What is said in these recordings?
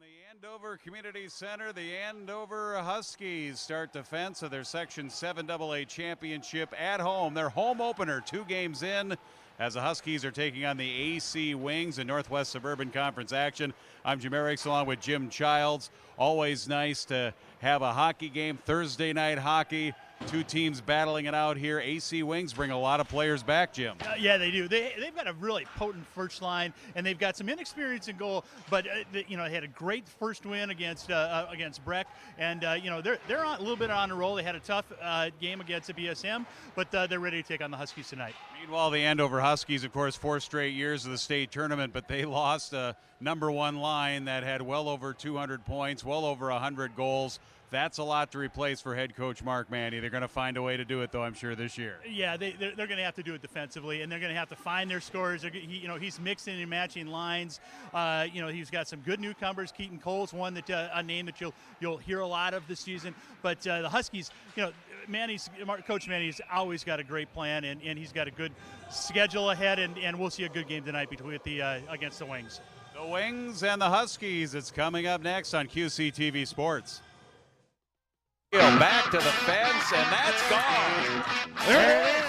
the Andover Community Center, the Andover Huskies start defense of their Section 7 AA championship at home. Their home opener, 2 games in, as the Huskies are taking on the AC Wings in Northwest Suburban Conference action. I'm Jim Eriks along with Jim Childs. Always nice to have a hockey game, Thursday night hockey. 2 teams battling it out here. AC Wings bring a lot of players back, Jim. Yeah, they do. They've got a really potent first line, and they've got some inexperience in goal. But they had a great first win against Breck, and they're on, a little bit on a roll. They had a tough game against the BSM, but they're ready to take on the Huskies tonight. Meanwhile, the Andover Huskies, of course, 4 straight years of the state tournament, but they lost a #1 line that had well over 200 points, well over 100 goals. That's a lot to replace for head coach Mark Manny. They're going to find a way to do it, though, I'm sure, this year. Yeah, they're going to have to do it defensively, and they're going to have to find their scores. He's mixing and matching lines. He's got some good newcomers. Keaton Cole's one that a name that you'll hear a lot of this season. But the Huskies, Coach Manny's always got a great plan, and he's got a good schedule ahead, and we'll see a good game tonight against the Wings. The Wings and the Huskies. It's coming up next on QCTV Sports. Back to the fence, and that's gone. There it is.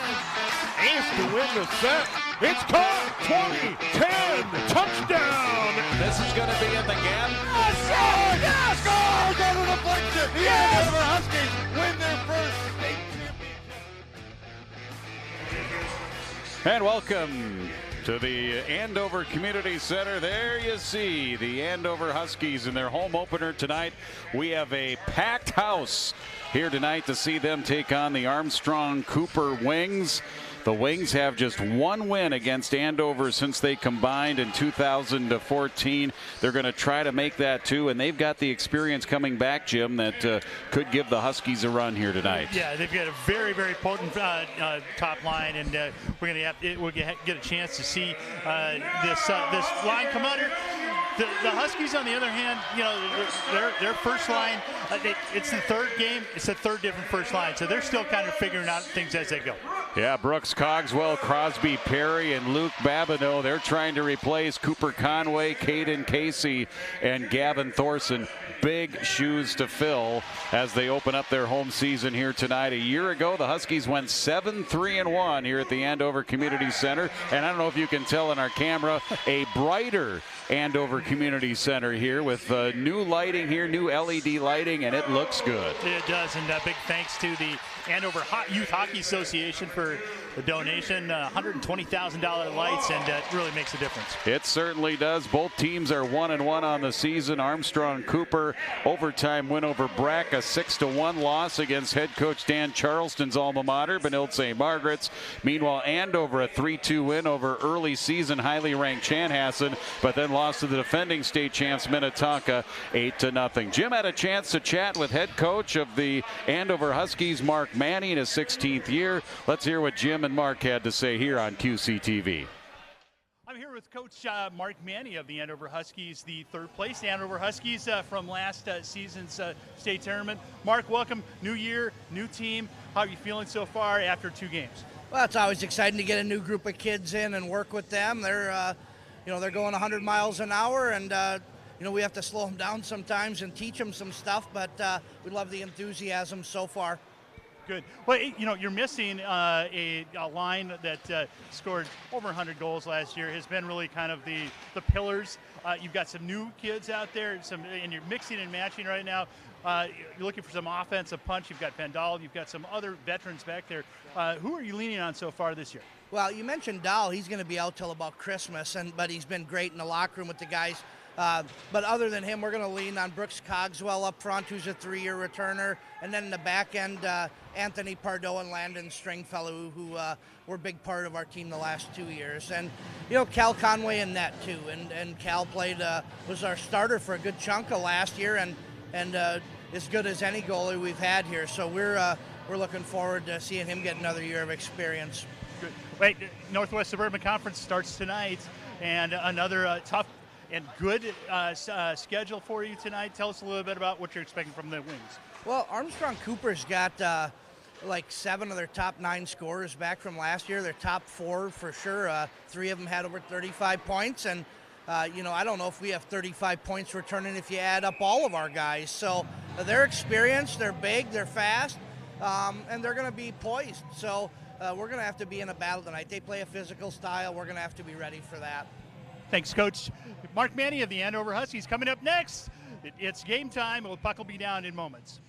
Ace to win the set. It's caught. 20-10 touchdown. This is going to be in the gap. Score! Yes! Score! Go to the deflection. The Andover Huskies win their first state championship. And welcome to the Andover Community Center. There you see the Andover Huskies in their home opener tonight. We have a packed house here tonight to see them take on the Armstrong Cooper Wings. The Wings have just 1 win against Andover since they combined in 2014. They're going to try to make that 2, and they've got the experience coming back, Jim, that could give the Huskies a run here tonight. Yeah, they've got a very, very potent top line, and we'll get a chance to see this line come under. The Huskies, on the other hand, their first line, it's the third game. It's the third different first line, so they're still kind of figuring out things as they go. Yeah, Brooks Cogswell, Crosby Perry, and Luke Babineau. They're trying to replace Cooper Conway, Caden Casey, and Gavin Thorson. Big shoes to fill as they open up their home season here tonight. A year ago, the Huskies went 7-3-1 here at the Andover Community Center. And I don't know if you can tell in our camera, a brighter Andover Community Center here with new lighting here, new LED lighting, and it looks good. It does, and big thanks to the Andover Youth Hockey Association for the donation, $120,000 lights, and it really makes a difference. It certainly does. Both teams are 1-1 on the season. Armstrong Cooper, overtime win over Brack, a 6-1 loss against head coach Dan Charleston's alma mater, Benilde St. Margaret's. Meanwhile, Andover, a 3-2 win over early season highly ranked Chanhassen, but then lost to the defending state champs Minnetonka 8-0. Jim had a chance to chat with head coach of the Andover Huskies, Mark Manny, in his 16th year. Let's hear what Jim and Mark had to say here on QCTV. I'm here with Coach Mark Manny of the Andover Huskies, the third place Andover Huskies from last season's state tournament. Mark, welcome. New year, new team. How are you feeling so far after 2 games? Well, it's always exciting to get a new group of kids in and work with them. They're, they're going 100 miles an hour, and we have to slow them down sometimes and teach them some stuff. But we love the enthusiasm so far. Good. Well, you're missing a line that scored over 100 goals last year. Has been really kind of the pillars. You've got some new kids out there, and you're mixing and matching right now. You're looking for some offensive punch. You've got Vandal. You've got some other veterans back there. Who are you leaning on so far this year? Well, you mentioned Dahl. He's going to be out till about Christmas, but he's been great in the locker room with the guys. But other than him, we're going to lean on Brooks Cogswell up front, who's a 3-year returner. And then in the back end, Anthony Pardo and Landon Stringfellow, who were a big part of our team the last 2 years. And, Cal Conway in net, too. And Cal was our starter for a good chunk of last year and as good as any goalie we've had here. So we're looking forward to seeing him get another year of experience. Good. Wait, Northwest Suburban Conference starts tonight, and another tough and good schedule for you tonight. Tell us a little bit about what you're expecting from the Wings. Well, Armstrong Cooper's got like 7 of their top 9 scorers back from last year. Their top 4 for sure. 3 of them had over 35 points, and You know, I don't know if we have 35 points returning if you add up all of our guys. So they're experienced, they're big, they're fast, and they're going to be poised. So we're going to have to be in a battle tonight. They play a physical style. We're going to have to be ready for that. Thanks, Coach. Mark Manny of the Andover Huskies coming up next. It's game time. The puck will be down in moments.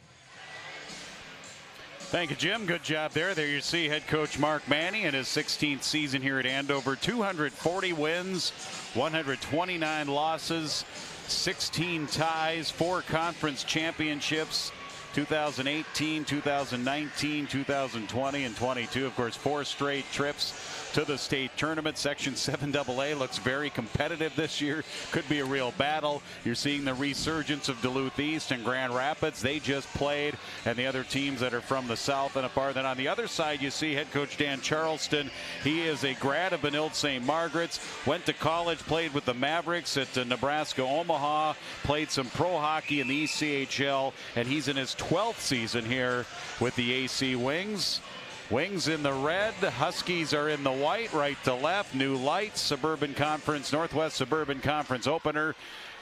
Thank you, Jim. Good job there. There you see head coach Mark Manny in his 16th season here at Andover. 240 wins, 129 losses, 16 ties, 4 conference championships, 2018, 2019, 2020, and 22. Of course, 4 straight trips to the state tournament. Section 7AA looks very competitive this year. Could be a real battle. You're seeing the resurgence of Duluth East and Grand Rapids. They just played, and the other teams that are from the south and apart. Then on the other side, you see head coach Dan Charleston. He is a grad of Benilde St. Margaret's, went to college, played with the Mavericks at Nebraska Omaha, played some pro hockey in the ECHL, and he's in his 12th season here with the AC Wings. Wings in the red, Huskies are in the white, right to left. New lights, Suburban Conference, Northwest Suburban Conference opener.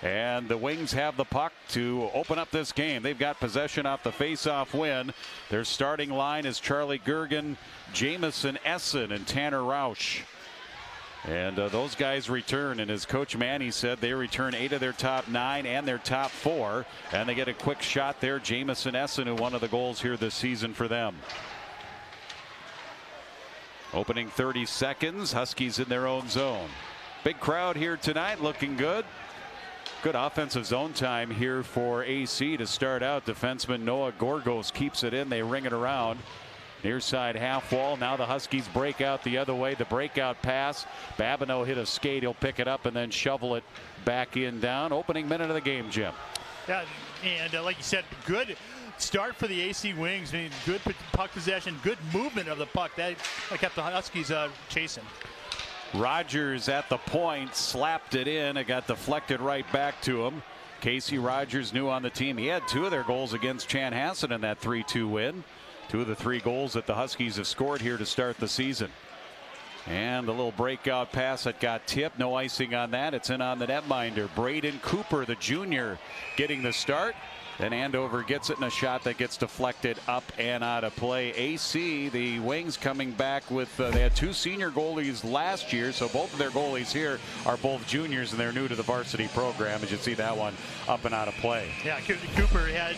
And the Wings have the puck to open up this game. They've got possession off the face-off win. Their starting line is Charlie Gergen, Jamison Essen, and Tanner Rausch. And those guys return, and as Coach Manny said, they return 8 of their top 9 and their top 4. And they get a quick shot there. Jamison Essen, who won one of the goals here this season for them. Opening 30 seconds, Huskies in their own zone. Big crowd here tonight, looking good. Good offensive zone time here for AC to start out. Defenseman Noah Gorgos keeps it in. They ring it around. Near side half wall. Now the Huskies break out the other way. The breakout pass. Babineau hit a skate. He'll pick it up and then shovel it back in down. Opening minute of the game, Jim. Yeah, and like you said, good start for the AC Wings. I mean, good puck possession, good movement of the puck. That kept the Huskies chasing. Rogers at the point, slapped it in. It got deflected right back to him. Casey Rogers, new on the team. He had 2 of their goals against Chanhassen in that 3-2 win. 2 of the 3 goals that the Huskies have scored here to start the season. And the little breakout pass that got tipped. No icing on that. It's in on the netminder. Braden Cooper, the junior, getting the start. Then Andover gets it in a shot that gets deflected up and out of play. AC, the Wings coming back with, they had 2 senior goalies last year, so both of their goalies here are both juniors, and they're new to the varsity program, as you see that one up and out of play. Yeah, Cooper had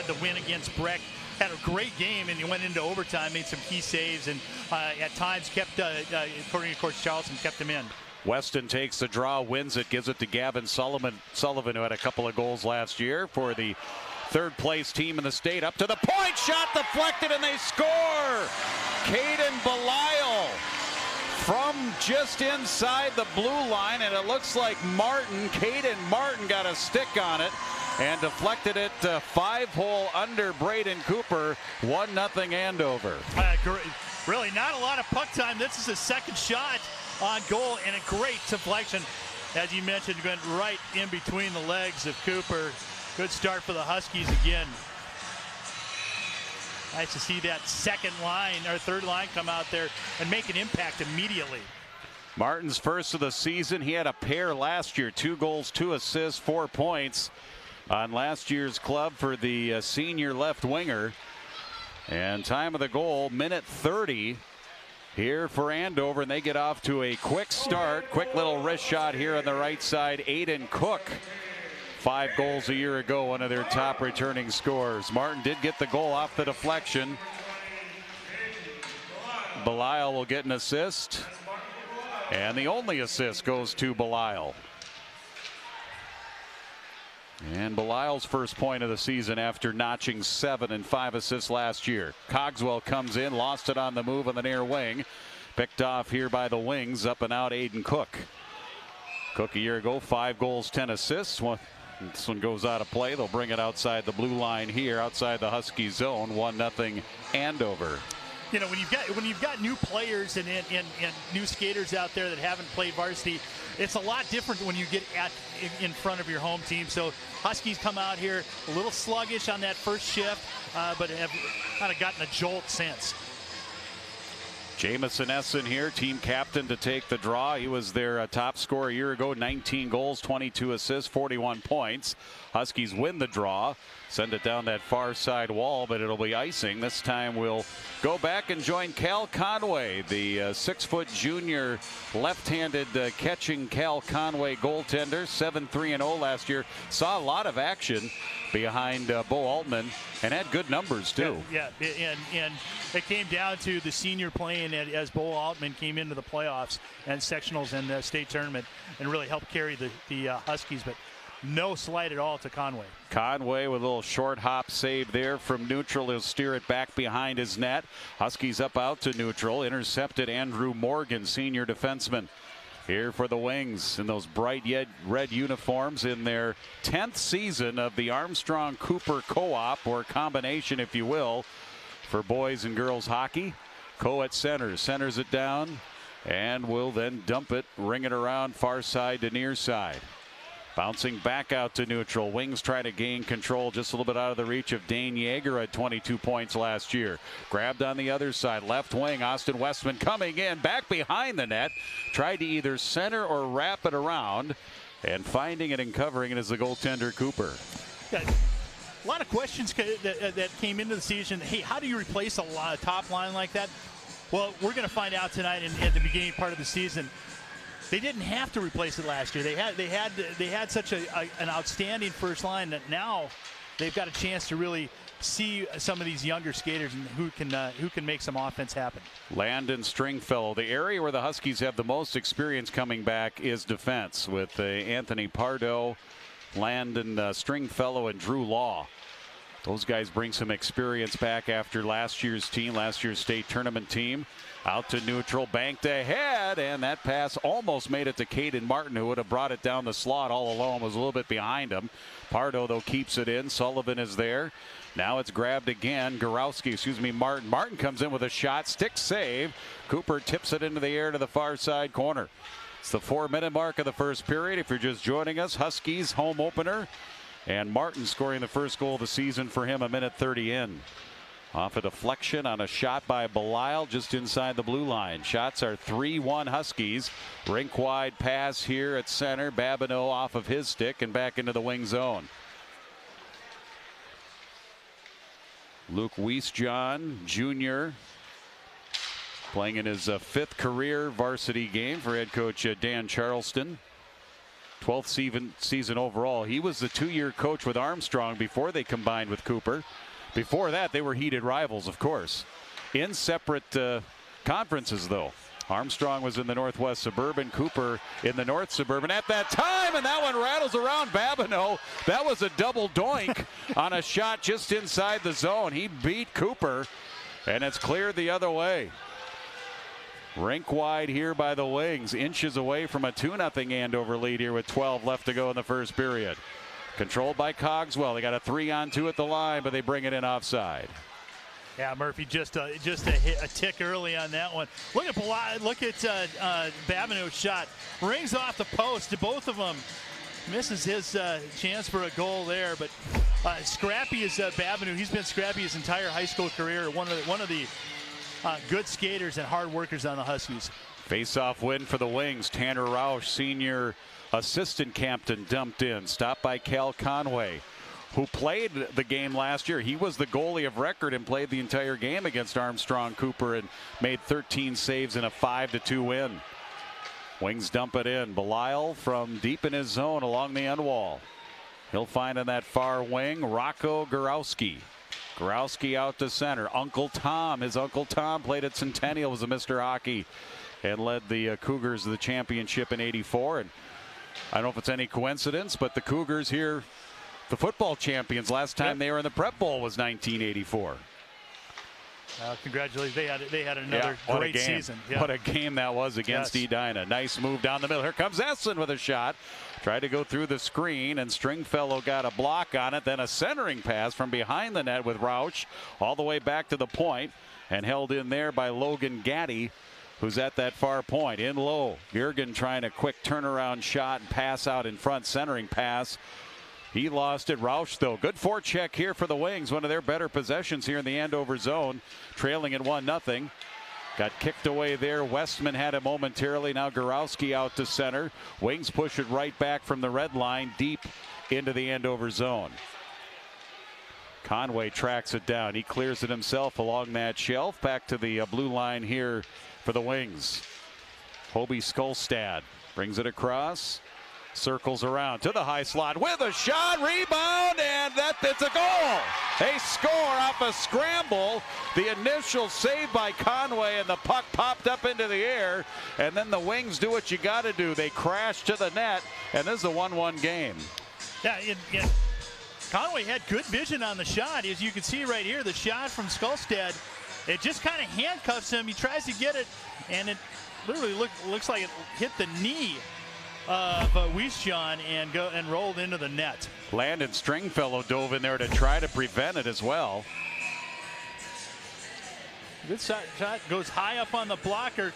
the win against Breck. Had a great game, and he went into overtime, made some key saves, and at times kept, according to Coach Charleston, kept him in. Weston takes the draw, wins it, gives it to Gavin Sullivan, who had a couple of goals last year for the 3rd place team in the state. Up to the point, shot deflected, and they score. Caden Belisle from just inside the blue line, and it looks like Caden Martin got a stick on it and deflected it 5-hole under Braden Cooper. 1-0 Andover. Really not a lot of puck time. This is his 2nd shot on goal, and a great deflection, as you mentioned, went right in between the legs of Cooper. Good start for the Huskies again. Nice to see that 2nd line or 3rd line come out there and make an impact immediately. Martin's first of the season. He had a pair last year, 2 goals, 2 assists, 4 points on last year's club for the senior left winger. And time of the goal, minute 30 here for Andover, and they get off to a quick start. Quick little wrist shot here on the right side. Aiden Cook, 5 goals a year ago, one of their top returning scorers. Martin did get the goal off the deflection. Belisle will get an assist, and the only assist goes to Belisle. And Belisle's first point of the season after notching 7 and 5 assists last year. Cogswell comes in, lost it on the move on the near wing. Picked off here by the Wings, up and out Aiden Cook. Cook a year ago, 5 goals, 10 assists. This one goes out of play. They'll bring it outside the blue line here, outside the Husky zone. 1-0 Andover. You know, when you've got new players and new skaters out there that haven't played varsity, it's a lot different when you get in front of your home team. So Huskies come out here a little sluggish on that first shift, but have kind of gotten a jolt since. Jamison Essen here, team captain, to take the draw. He was their top scorer a year ago, 19 goals, 22 assists, 41 points. Huskies win the draw, send it down that far side wall, but it'll be icing. This time we'll go back and join Cal Conway, the 6-foot junior left-handed catching Cal Conway goaltender, 7-3-0 last year. Saw a lot of action behind Bo Altman and had good numbers too. Yeah, and it came down to the senior playing as Bo Altman came into the playoffs and sectionals and the state tournament and really helped carry the Huskies, but no slight at all to Conway. Conway with a little short hop save there from neutral. He'll steer it back behind his net. Huskies up out to neutral. Intercepted Andrew Morgan, senior defenseman. Here for the Wings in those bright red uniforms in their 10th season of the Armstrong Cooper co-op, or combination if you will, for boys and girls hockey. Coe at center, centers it down and will then dump it, ring it around far side to near side. Bouncing back out to neutral. Wings try to gain control just a little bit out of the reach of Dane Yeager at 22 points last year. Grabbed on the other side. Left wing. Austin Westman coming in. Back behind the net. Tried to either center or wrap it around. And finding it and covering it is the goaltender Cooper. Yeah, a lot of questions that came into the season. Hey, how do you replace a top line like that? Well, we're going to find out tonight at the beginning part of the season. They didn't have to replace it last year. They had such an outstanding first line that now they've got a chance to really see some of these younger skaters and who can make some offense happen. Landon Stringfellow. The area where the Huskies have the most experience coming back is defense, with Anthony Pardo, Landon Stringfellow, and Drew Law. Those guys bring some experience back after last year's state tournament team. Out to neutral, banked ahead, and that pass almost made it to Caden Martin, who would have brought it down the slot all alone, was a little bit behind him. Pardo, though, keeps it in. Sullivan is there. Now it's grabbed again. Martin. Martin comes in with a shot, stick save. Cooper tips it into the air to the far side corner. It's the 4-minute mark of the first period. If you're just joining us, Huskies home opener. And Martin scoring the first goal of the season for him, a minute 30 in. Off a deflection on a shot by Belisle just inside the blue line. Shots are 3-1 Huskies. Rink wide pass here at center. Babineau off of his stick and back into the wing zone. Luke Wiesjohn Jr. playing in his 5th career varsity game for head coach Dan Charleston. 12th season overall. He was the 2-year coach with Armstrong before they combined with Cooper. Before that, they were heated rivals, of course. In separate conferences, though. Armstrong was in the Northwest Suburban, Cooper in the North Suburban at that time, and that one rattles around Babineau. That was a double doink on a shot just inside the zone. He beat Cooper, and it's cleared the other way. Rink wide here by the Wings, inches away from a 2-0 Andover lead here with 12 left to go in the first period. Controlled by Cogswell. They got a 3-on-2 at the line, but they bring it in offside. Yeah, Murphy just a tick early on that one. Look at Babineau's shot. Rings off the post to both of them. Misses his chance for a goal there, but scrappy is Babineau. He's been scrappy his entire high school career. One of the good skaters and hard workers on the Huskies. Face-off win for the Wings. Tanner Rausch, senior assistant captain, dumped in. Stopped by Cal Conway, who played the game last year. He was the goalie of record and played the entire game against Armstrong Cooper and made 13 saves in a 5-2 win. Wings dump it in. Belisle from deep in his zone along the end wall. He'll find on that far wing Rocco Gorowski. Gorowski out to center. Uncle Tom, his Uncle Tom played at Centennial, was a Mr. Hockey and led the Cougars to the championship in '84. And I don't know if it's any coincidence, but the Cougars here, the football champions, last time they were in the Prep Bowl was 1984. Congratulations. They had another great season. Yeah. What a game that was against Edina. Nice move down the middle. Here comes Essen with a shot. Tried to go through the screen, and Stringfellow got a block on it. Then a centering pass from behind the net with Rausch all the way back to the point and held in there by Logan Gaddy, who's at that far point. In low. Jurgen trying a quick turnaround shot and pass out in front. Centering pass. He lost it. Rausch, though. Good forecheck here for the Wings. One of their better possessions here in the Andover zone. Trailing at 1-0. Got kicked away there. Westman had it momentarily. Now Gorowski out to center. Wings push it right back from the red line deep into the Andover zone. Conway tracks it down. He clears it himself along that shelf. Back to the blue line here for the Wings. Hobie Skolstad brings it across. Circles around to the high slot with a shot, rebound, and it's a goal. They score off a scramble. The initial save by Conway, and the puck popped up into the air. And then the Wings do what you got to do. They crash to the net, and this is a 1-1 game. Yeah, Conway had good vision on the shot. As you can see right here, the shot from Skolstad, it just kind of handcuffs him. He tries to get it, and it literally looks like it hit the knee of Wiesjan and rolled into the net. Landon Stringfellow dove in there to try to prevent it as well. Good shot goes high up on the blocker,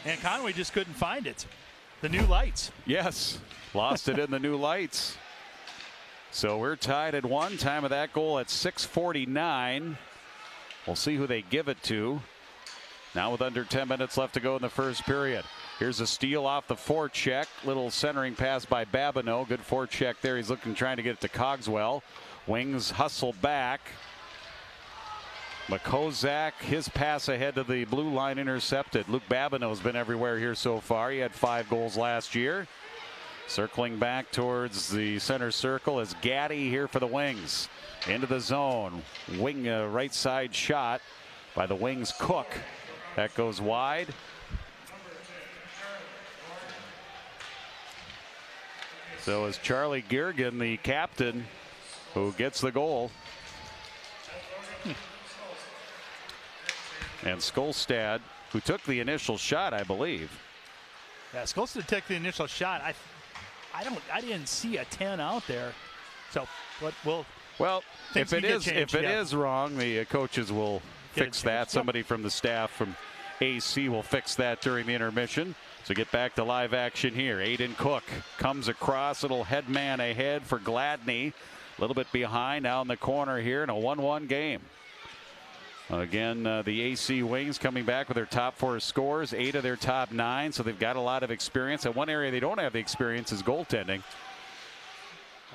and Conway just couldn't find it. The new lights. Yes, lost it in the new lights. So we're tied at 1. Time of that goal at 6:49. We'll see who they give it to. Now with under 10 minutes left to go in the first period. Here's a steal off the forecheck. Little centering pass by Babineau. Good forecheck there. He's trying to get it to Cogswell. Wings hustle back. Makozak, his pass ahead to the blue line intercepted. Luke Babineau's been everywhere here so far. He had 5 goals last year. Circling back towards the center circle is Gaddy here for the Wings. Into the zone. Wing right side shot by the Wings Cook. That goes wide. So is Charlie Girgin, the captain, who gets the goal. And Skolstad, who took the initial shot, I believe. Yeah, Skolstad took the initial shot. I didn't see a 10 out there. So well, if it is wrong, the coaches will fix that. Somebody from the staff from AC will fix that during the intermission. So get back to live action here. Aiden Cook comes across. Little head man ahead for Gladney. A little bit behind now in the corner here in a 1-1 game. Again, the AC Wings coming back with their top 4 scores, 8 of their top 9. So they've got a lot of experience. And one area they don't have the experience is goaltending.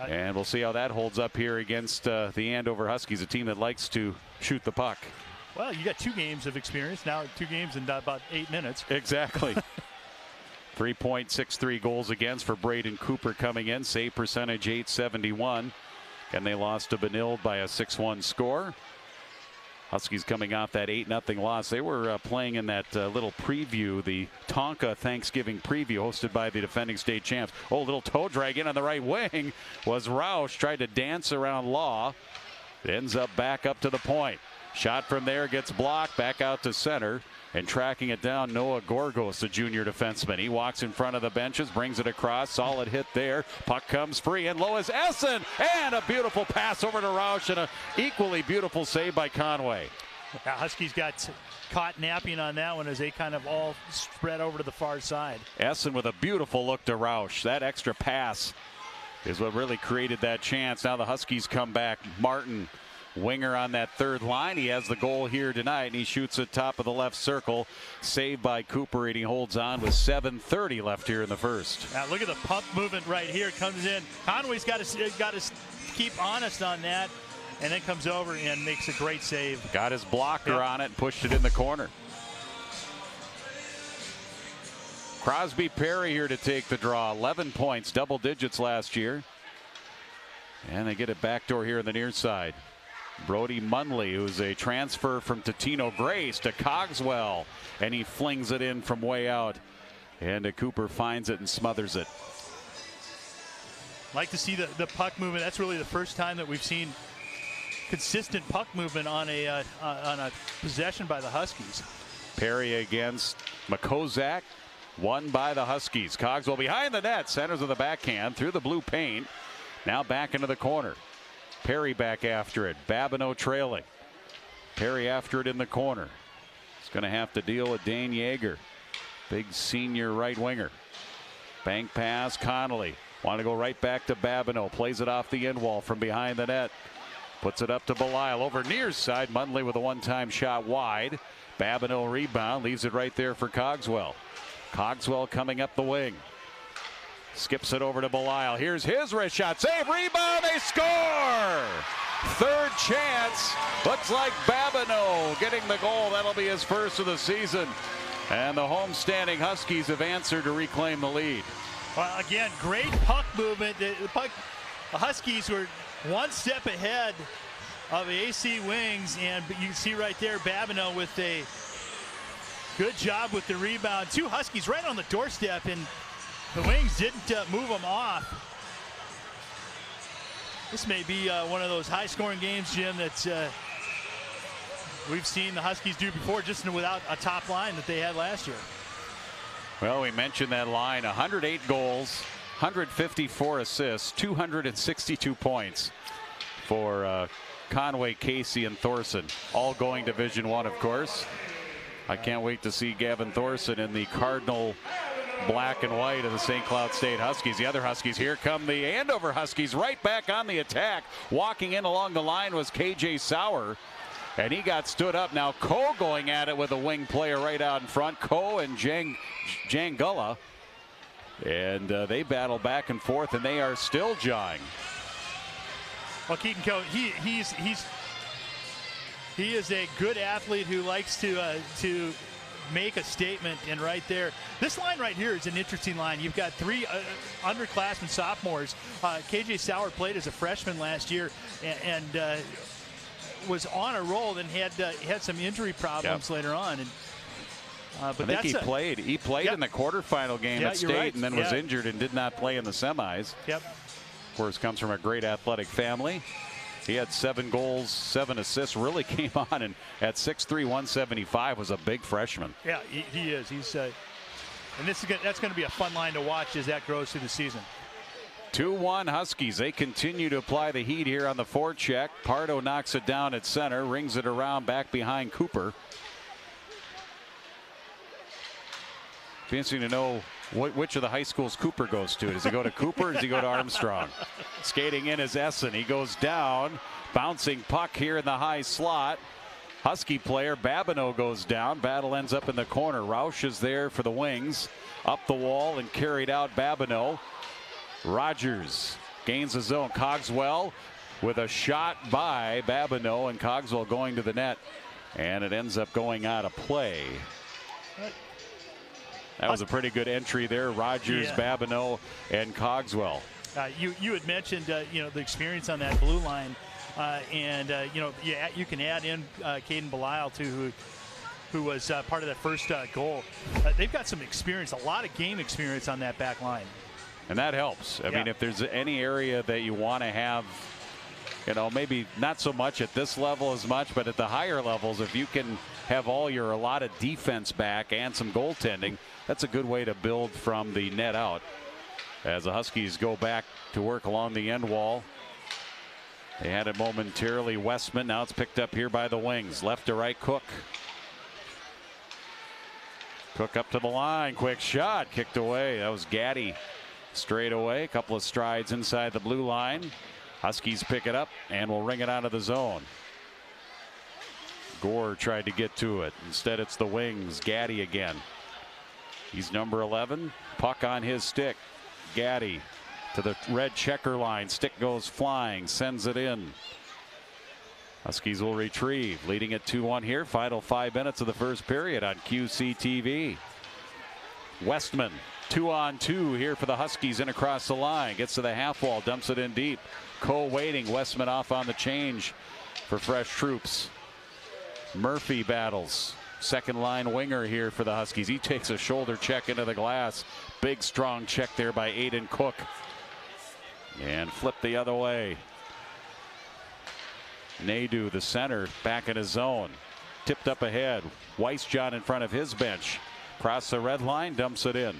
And we'll see how that holds up here against the Andover Huskies, a team that likes to shoot the puck. Well, you got 2 games of experience now, 2 games in about 8 minutes. Exactly. 3.63 goals against for Braden Cooper coming in. Save percentage .871. And they lost to Benilde by a 6-1 score. Huskies coming off that 8-0 loss. They were playing in that little preview, the Tonka Thanksgiving preview hosted by the defending state champs. Oh, little toe drag in on the right wing was Roush. Tried to dance around Law. It ends up back up to the point. Shot from there gets blocked. Back out to center. And tracking it down, Noah Gorgos, the junior defenseman. He walks in front of the benches, brings it across. Solid hit there. Puck comes free, and low is Essen. And a beautiful pass over to Roush, and an equally beautiful save by Conway. Huskies got caught napping on that one as they kind of all spread over to the far side. Essen with a beautiful look to Roush. That extra pass is what really created that chance. Now the Huskies come back. Martin, winger on that third line. He has the goal here tonight, and he shoots it top of the left circle. Saved by Cooper, and he holds on with 7:30 left here in the first. Now look at the puck movement right here. Comes in. Conway's got to keep honest on that, and then comes over and makes a great save. Got his blocker on it and pushed it in the corner. Crosby Perry here to take the draw. 11 points, double digits last year. And they get it backdoor here on the near side. Brody Munley, who's a transfer from Totino Grace to Cogswell, and he flings it in from way out, and Cooper finds it and smothers it. Like to see the puck movement. That's really the first time that we've seen consistent puck movement on a possession by the Huskies. Perry against Makozak, won by the Huskies. Cogswell behind the net, centers of the backhand through the blue paint. Now back into the corner. Perry back after it. Babineau trailing. Perry after it in the corner. He's going to have to deal with Dane Yeager, big senior right winger. Bank pass, Connolly. Want to go right back to Babineau. Plays it off the end wall from behind the net. Puts it up to Belisle over near side. Munley with a one-time shot wide. Babineau rebound, leaves it right there for Cogswell. Cogswell coming up the wing. Skips it over to Belisle. Here's his wrist shot. Save, rebound, they score! Third chance. Looks like Babineau getting the goal. That'll be his first of the season. And the homestanding Huskies have answered to reclaim the lead. Well, again, great puck movement. The Huskies were one step ahead of the AC Wings, and you see right there Babineau with a good job with the rebound. Two Huskies right on the doorstep, and the Wings didn't move them off. This may be one of those high-scoring games, Jim, that we've seen the Huskies do before, just without a top line that they had last year. Well, we mentioned that line. 108 goals, 154 assists, 262 points for Conway, Casey, and Thorson. All going Division I, of course. I can't wait to see Gavin Thorson in the Cardinal black and white of the St. Cloud State Huskies. The other Huskies, here come the Andover Huskies right back on the attack. Walking in along the line was KJ Sauer, and he got stood up. Now Coe going at it with a wing player right out in front. Coe and Jangula, and they battle back and forth, and they are still jawing. Well, Keaton Coe, he is a good athlete who likes to make a statement, and right there, this line right here is an interesting line. You've got three underclassmen sophomores. KJ Sauer played as a freshman last year and was on a roll, and had some injury problems later on. And but I think he played in the quarterfinal game at State, right, and then was injured and did not play in the semis. Yep. Of course, comes from a great athletic family. He had 7 goals, 7 assists, really came on, and at 6'3", 175 was a big freshman. Yeah, he is. He's and that's going to be a fun line to watch as that grows through the season. 2-1 Huskies. They continue to apply the heat here on the forecheck. Pardo knocks it down at center, rings it around back behind Cooper. Fancy to know which of the high schools Cooper goes to. Does he go to Cooper or does he go to Armstrong? Skating in is Essen. He goes down. Bouncing puck here in the high slot. Husky player Babineau goes down. Battle ends up in the corner. Roush is there for the Wings. Up the wall and carried out Babineau. Rogers gains the zone. Cogswell with a shot by Babineau, and Cogswell going to the net. And it ends up going out of play. That was a pretty good entry there. Rogers, Babineau, and Cogswell. You had mentioned the experience on that blue line, and you can add in Caden Belisle too, who was part of that first goal. They've got some experience, a lot of game experience on that back line, and that helps. I mean, if there's any area that you want to have, maybe not so much at this level as much, but at the higher levels, if you can have a lot of defense back and some goaltending, that's a good way to build from the net out. As the Huskies go back to work along the end wall. They had it momentarily, Westman. Now it's picked up here by the Wings. Left to right, Cook. Cook up to the line. Quick shot. Kicked away. That was Gaddy. Straight away. A couple of strides inside the blue line. Huskies pick it up and will ring it out of the zone. Gore tried to get to it. Instead, it's the Wings. Gaddy again. He's number 11. Puck on his stick. Gaddy to the red checker line. Stick goes flying. Sends it in. Huskies will retrieve. Leading at 2-1 here. Final 5 minutes of the first period on QCTV. Westman 2-on-2 here for the Huskies, in across the line. Gets to the half wall. Dumps it in deep. Cole waiting. Westman off on the change for fresh troops. Murphy battles. Second line winger here for the Huskies. He takes a shoulder check into the glass. Big strong check there by Aiden Cook. And flip the other way. Nadeau, the center, back in his zone. Tipped up ahead. Weissjohn in front of his bench. Cross the red line, dumps it in.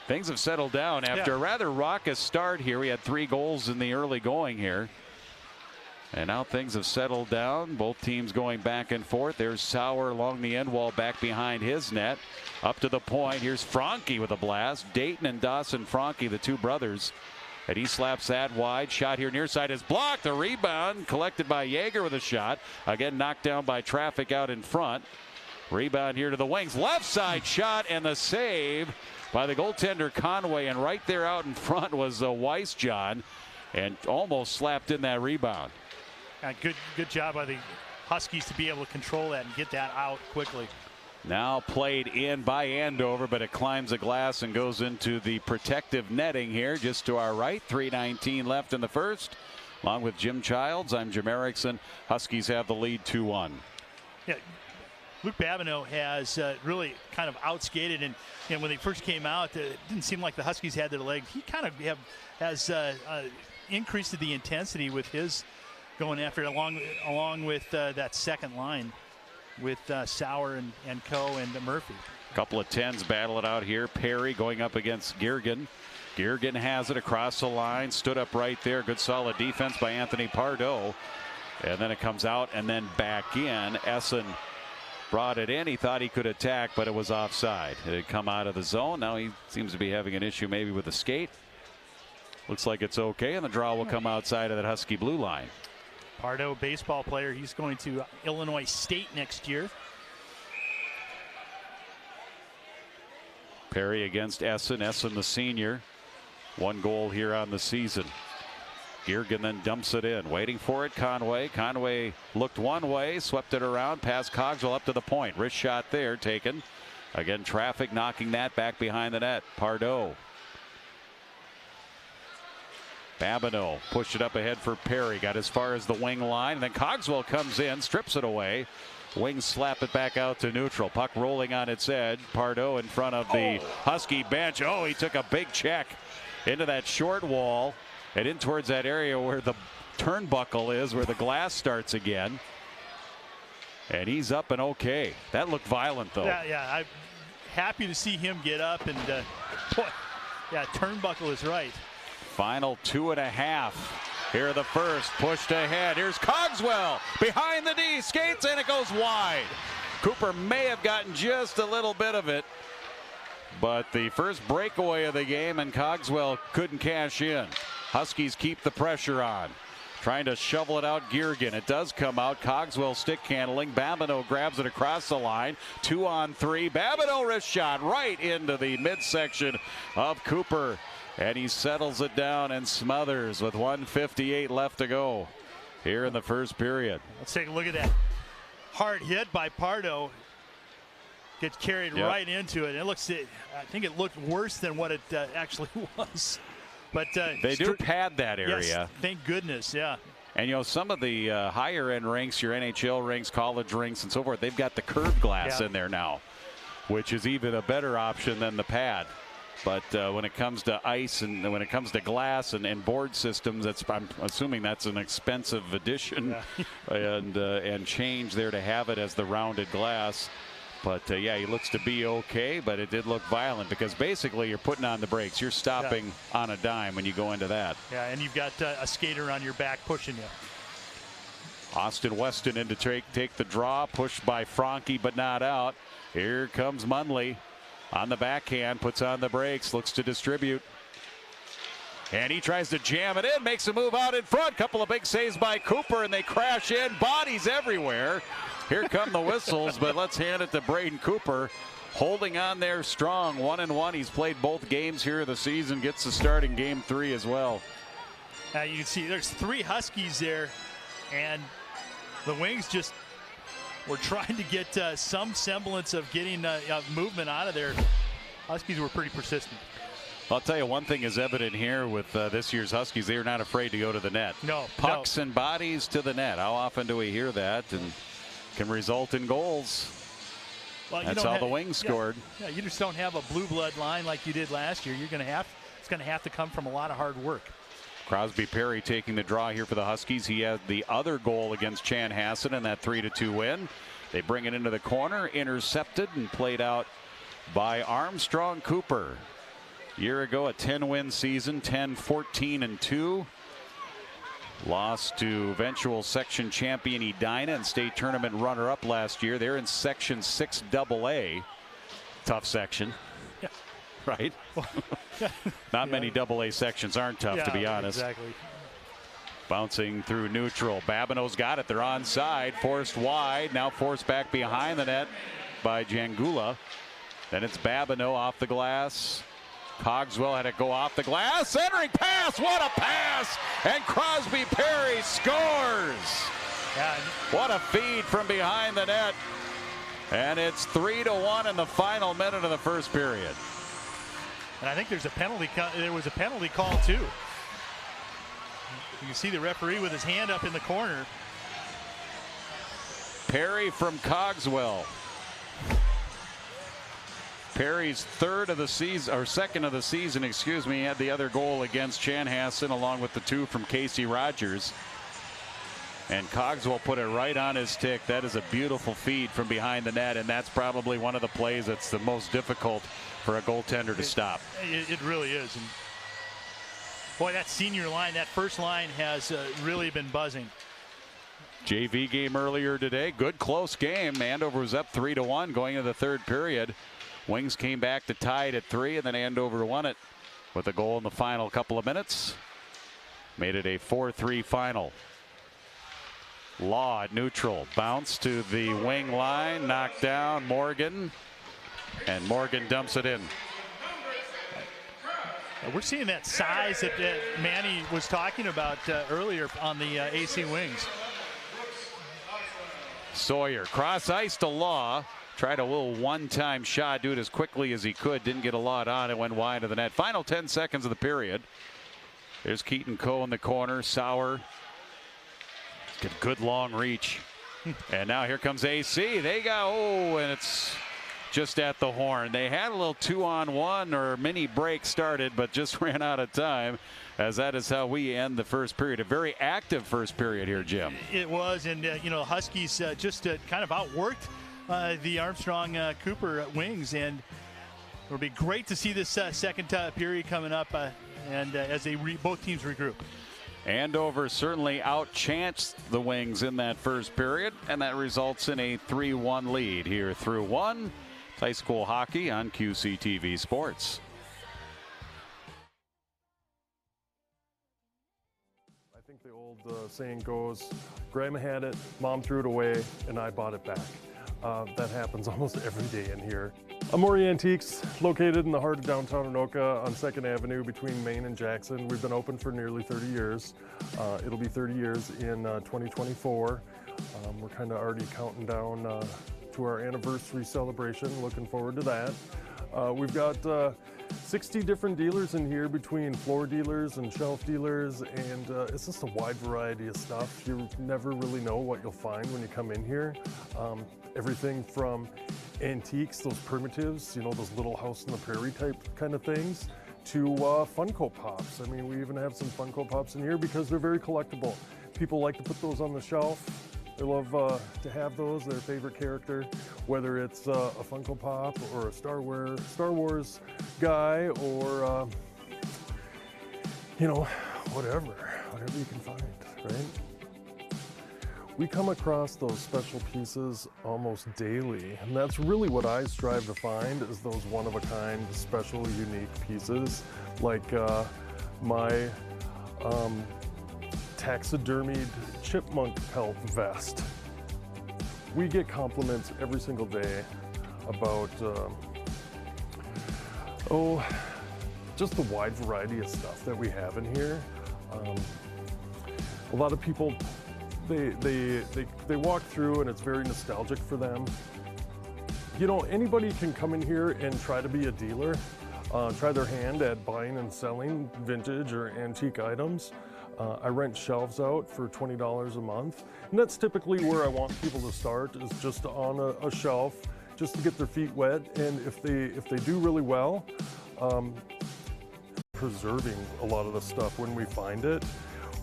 Things have settled down after a rather raucous start here. We had 3 goals in the early going here. And now things have settled down. Both teams going back and forth. There's Sauer along the end wall back behind his net. Up to the point. Here's Franke with a blast. Dayton and Dawson Franke, the two brothers, And he slaps that wide. Shot here near side is blocked. The rebound collected by Yeager with a shot. Again, knocked down by traffic out in front. Rebound here to the wings. Left side shot and the save by the goaltender Conway. And right there out in front was Weiss John. And almost slapped in that rebound. Good job by the Huskies to be able to control that and get that out quickly. Now played in by Andover, but it climbs the glass and goes into the protective netting here just to our right. 3:19 left in the first. Along with Jim Childs, I'm Jim Erickson. Huskies have the lead 2-1. Yeah, Luke Babineau has really kind of outskated, and when they first came out, it didn't seem like the Huskies had their legs. He kind of has increased the intensity with his going after it along with that second line with Sauer and Co. and Murphy. Couple of 10s battle it out here. Perry going up against Girgin. Girgin has it across the line. Stood up right there. Good solid defense by Anthony Pardo. And then it comes out and then back in. Essen brought it in. He thought he could attack, but it was offside. It had come out of the zone. Now he seems to be having an issue maybe with the skate. Looks like it's okay, and the draw will come outside of that Husky blue line. Pardo, baseball player. He's going to Illinois State next year. Perry against Essen. Essen, the senior. 1 goal here on the season. Girgin then dumps it in. Waiting for it, Conway. Conway looked one way, swept it around, past Cogswell up to the point. Wrist shot there, taken. Again, traffic knocking that back behind the net. Pardo. Babineau pushed it up ahead for Perry. Got as far as the wing line. And then Cogswell comes in, strips it away. Wings slap it back out to neutral. Puck rolling on its edge. Pardo in front of the Husky bench. Oh, he took a big check into that short wall and in towards that area where the turnbuckle is, where the glass starts again. And he's up and okay. That looked violent, though. Yeah, I'm happy to see him get up. And, boy, yeah, turnbuckle is right. Final 2.5. Here the first, pushed ahead. Here's Cogswell behind the D, skates, and it goes wide. Cooper may have gotten just a little bit of it, but the first breakaway of the game, and Cogswell couldn't cash in. Huskies keep the pressure on, trying to shovel it out. Girgin, it does come out. Cogswell stick handling. Babineau grabs it across the line. 2-on-3. Babineau wrist shot right into the midsection of Cooper. And he settles it down and smothers with 1:58 left to go here in the first period. Let's take a look at that. Hard hit by Pardo. Gets carried right into it. It looks, I think it looked worse than what it actually was. But they do pad that area. Yes, thank goodness, yeah. And, you know, some of the higher end rinks, your NHL rinks, college rinks, and so forth, they've got the curved glass in there now, which is even a better option than the pad. But when it comes to ice and when it comes to glass and board systems, I'm assuming that's an expensive addition and change there to have it as the rounded glass. But yeah, he looks to be okay, but it did look violent because basically you're putting on the brakes. You're stopping on a dime when you go into that. Yeah, and you've got a skater on your back pushing you. Austin Weston in to take the draw, pushed by Franke, but not out. Here comes Munley. On the backhand, puts on the brakes, looks to distribute. And he tries to jam it in, makes a move out in front. Couple of big saves by Cooper, and they crash in. Bodies everywhere. Here come the whistles, but let's hand it to Braden Cooper. Holding on there strong, 1-1. He's played both games here of the season, gets the start in game 3 as well. You can see there's 3 Huskies there, and the Wings just we're trying to get some semblance of getting movement out of there. Huskies were pretty persistent. I'll tell you one thing is evident here with this year's Huskies. They are not afraid to go to the net. No. Pucks and bodies to the net. How often do we hear that? And can result in goals. Well, that's how the Wings scored. Yeah, you just don't have a blue blood line like you did last year. It's going to have to come from a lot of hard work. Crosby Perry taking the draw here for the Huskies. He had the other goal against Chanhassen in that 3-2 win. They bring it into the corner, intercepted and played out by Armstrong Cooper. Year ago, a 10-win season, 10-14-2. Lost to eventual section champion Edina and state tournament runner-up last year. They're in section 6AA. Tough section. Yeah. Right? Not many AA sections aren't tough, to be honest. Exactly. Bouncing through neutral. Babineau's got it. They're onside. Forced wide. Now forced back behind the net by Jangula. Then it's Babineau off the glass. Cogswell had it go off the glass. Centering pass. What a pass! And Crosby Perry scores. Yeah. What a feed from behind the net. And it's 3-1 in the final minute of the first period. And I think there's a penalty. There was a penalty call too. You can see the referee with his hand up in the corner. Perry from Cogswell. Perry's third of the season, or second of the season, excuse me. He had the other goal against Chanhassen along with the two from Casey Rogers. And Cogswell put it right on his stick. That is a beautiful feed from behind the net, and that's probably one of the plays that's the most difficult for a goaltender to stop. It really is. And boy, that senior line, that first line has really been buzzing. JV game earlier today. Good close game. Andover was up 3-1 going into the third period. Wings came back to tie it at 3, and then Andover won it with a goal in the final couple of minutes. Made it a 4-3 final. Law at neutral. Bounce to the wing line. Knocked down Morgan. And Morgan dumps it in. We're seeing that size that Manny was talking about earlier on the AC Wings. Sawyer cross ice to Law. Tried a little one-time shot, do it as quickly as he could. Didn't get a lot on it. Went wide of the net. Final 10 seconds of the period. There's Keaton Coe in the corner. Sauer. Get a good long reach. And now here comes AC. They got, and it's just at the horn. They had a little 2-on-1 or mini break started, but just ran out of time, as that is how we end the first period. A very active first period here, Jim. It was, and Huskies just kind of outworked the Armstrong Cooper Wings, and it'll be great to see this second period coming up, and as they both teams regroup. Andover certainly outchanced the Wings in that first period, and that results in a 3-1 lead here through one. High school hockey on QCTV Sports. I think the old saying goes, Grandma had it, Mom threw it away, and I bought it back. That happens almost every day in here. Amori Antiques, located in the heart of downtown Anoka on 2nd Avenue between Main and Jackson. We've been open for nearly 30 years. It'll be 30 years in 2024. We're kind of already counting down to our anniversary celebration. Looking forward to that. We've got 60 different dealers in here between floor dealers and shelf dealers, and it's just a wide variety of stuff. You never really know what you'll find when you come in here. Everything from antiques, those primitives, those little house on the prairie type kind of things, to Funko Pops. I mean, we even have some Funko Pops in here because they're very collectible. People like to put those on the shelf. They love to have those, their favorite character, whether it's a Funko Pop or a Star Wars guy, or, whatever you can find, right? We come across those special pieces almost daily, and that's really what I strive to find, is those one-of-a-kind, special, unique pieces, like my taxidermied chipmunk pelt vest. We get compliments every single day about, just the wide variety of stuff that we have in here. A lot of people, they walk through and it's very nostalgic for them. Anybody can come in here and try to be a dealer, try their hand at buying and selling vintage or antique items. I rent shelves out for $20 a month, and that's typically where I want people to start, is just on a shelf, just to get their feet wet. And if they do really well, preserving a lot of the stuff when we find it.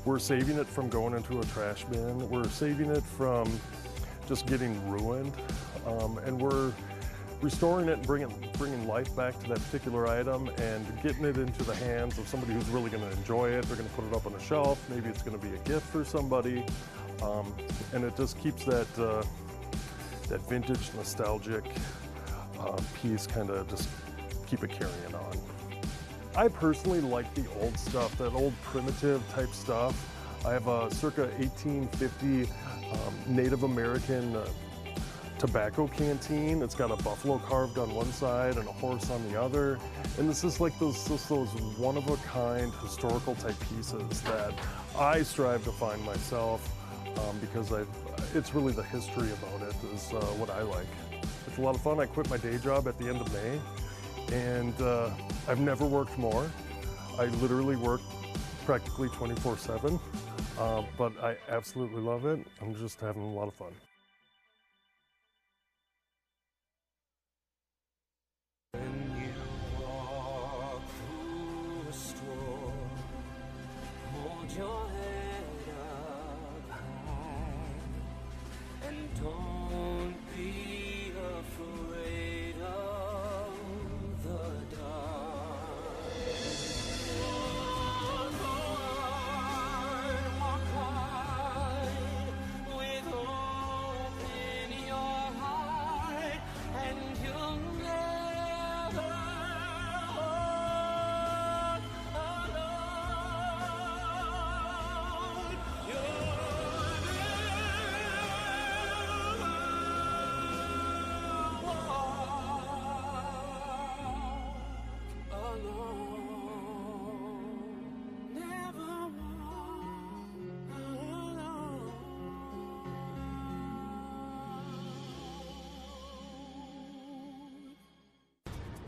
We're saving it from going into a trash bin. We're saving it from just getting ruined, and we're restoring it and bringing life back to that particular item and getting it into the hands of somebody who's really going to enjoy it. They're going to put it up on a shelf. Maybe it's going to be a gift for somebody, and it just keeps that vintage, nostalgic piece kind of just keep it carrying on. I personally like the old stuff, that old primitive type stuff. I have a circa 1850 Native American tobacco canteen. It's got a buffalo carved on one side and a horse on the other. And this is like those one-of-a-kind historical type pieces that I strive to find myself because it's really the history about it is what I like. It's a lot of fun. I quit my day job at the end of May, and I've never worked more. I literally work practically 24/7, but I absolutely love it. I'm just having a lot of fun. When you walk through a storm, hold your head up high, and don't be afraid of the dark. Walk hard, with hope in your heart, and you'll never walk alone. You'll never walk alone. Never walk alone.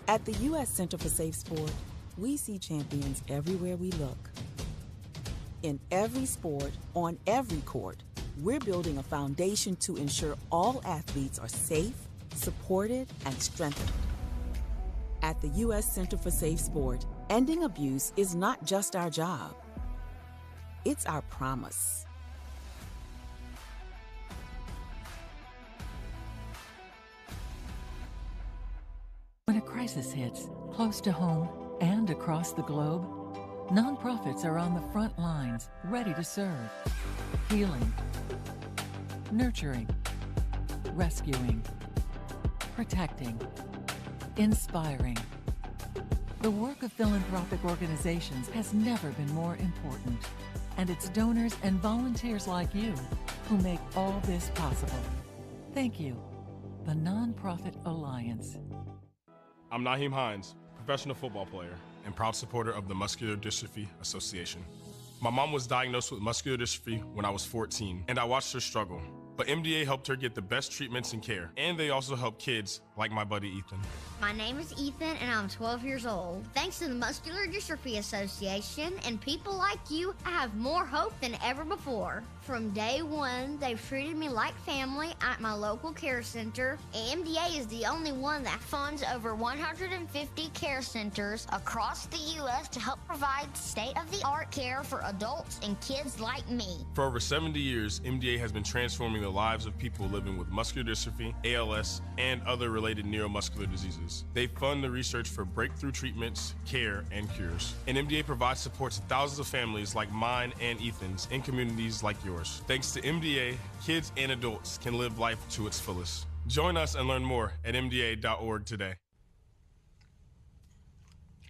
At the U.S. Center for Safe Sport, we see champions everywhere we look. In every sport, on every court, we're building a foundation to ensure all athletes are safe, supported, and strengthened. At the U.S. Center for Safe Sport, ending abuse is not just our job. It's our promise. When a crisis hits, close to home and across the globe, nonprofits are on the front lines, ready to serve. Healing, nurturing, rescuing, protecting, inspiring. The work of philanthropic organizations has never been more important, and it's donors and volunteers like you who make all this possible. Thank you. The Nonprofit Alliance. I'm Naheem Hines, professional football player and proud supporter of the Muscular Dystrophy Association. My mom was diagnosed with muscular dystrophy when I was 14, and I watched her struggle. But MDA helped her get the best treatments and care, and they also help kids like my buddy Ethan. My name is Ethan, and I'm 12 years old. Thanks to the Muscular Dystrophy Association and people like you, I have more hope than ever before. From day one, they've treated me like family at my local care center. AMDA is the only one that funds over 150 care centers across the U.S. to help provide state-of-the-art care for adults and kids like me. For over 70 years, MDA has been transforming the lives of people living with muscular dystrophy, ALS, and other related neuromuscular diseases. They fund the research for breakthrough treatments, care, and cures. And MDA provides support to thousands of families like mine and Ethan's in communities like yours. Thanks to MDA, kids and adults can live life to its fullest. Join us and learn more at mda.org today.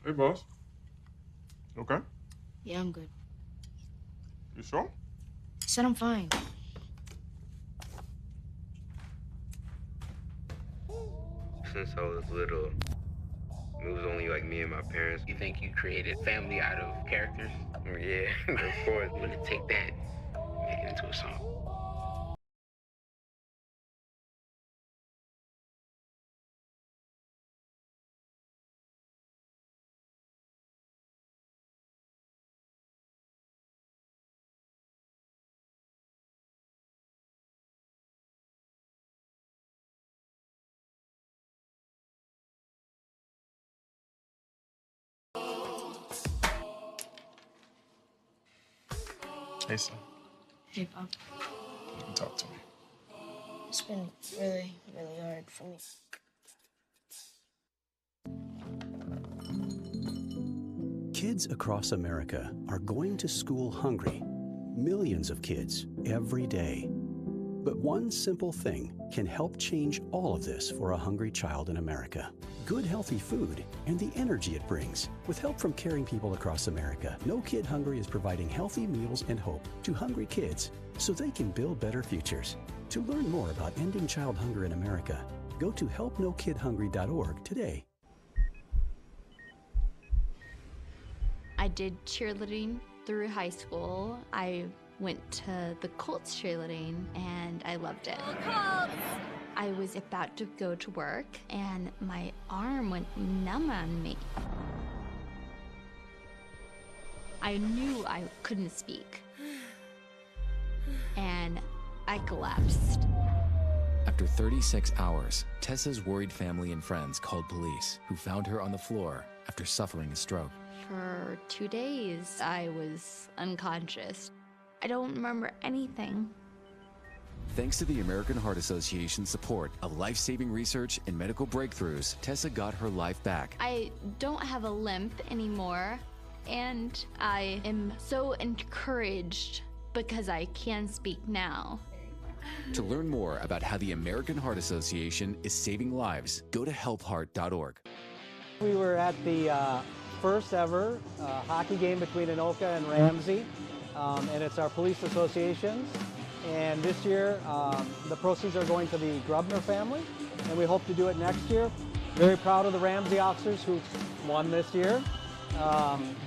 Hey, boss. Okay? Yeah, I'm good. You sure? I said I'm fine. Since I was little, it was only like me and my parents. You think you created family out of characters? Yeah, of course. I'm gonna take that and make it into a song. Hey, son. Hey, Pop. You can talk to me. It's been really, really hard for me. Kids across America are going to school hungry. Millions of kids every day. But one simple thing can help change all of this for a hungry child in America. Good, healthy food and the energy it brings. With help from caring people across America, No Kid Hungry is providing healthy meals and hope to hungry kids so they can build better futures. To learn more about ending child hunger in America, go to helpnokidhungry.org today. I did cheerleading through high school. I went to the Colts cheerleading and I loved it. I was about to go to work and my arm went numb on me. I knew I couldn't speak and I collapsed. After 36 hours, Tessa's worried family and friends called police, who found her on the floor after suffering a stroke. For 2 days, I was unconscious. I don't remember anything. Thanks to the American Heart Association's support of life-saving research and medical breakthroughs, Tessa got her life back. I don't have a limp anymore, and I am so encouraged because I can speak now. To learn more about how the American Heart Association is saving lives, go to helpheart.org. We were at the first ever hockey game between Anoka and Ramsey, and it's our police associations. And this year, the proceeds are going to the Grubner family, and we hope to do it next year. Very proud of the Ramsey officers who won this year,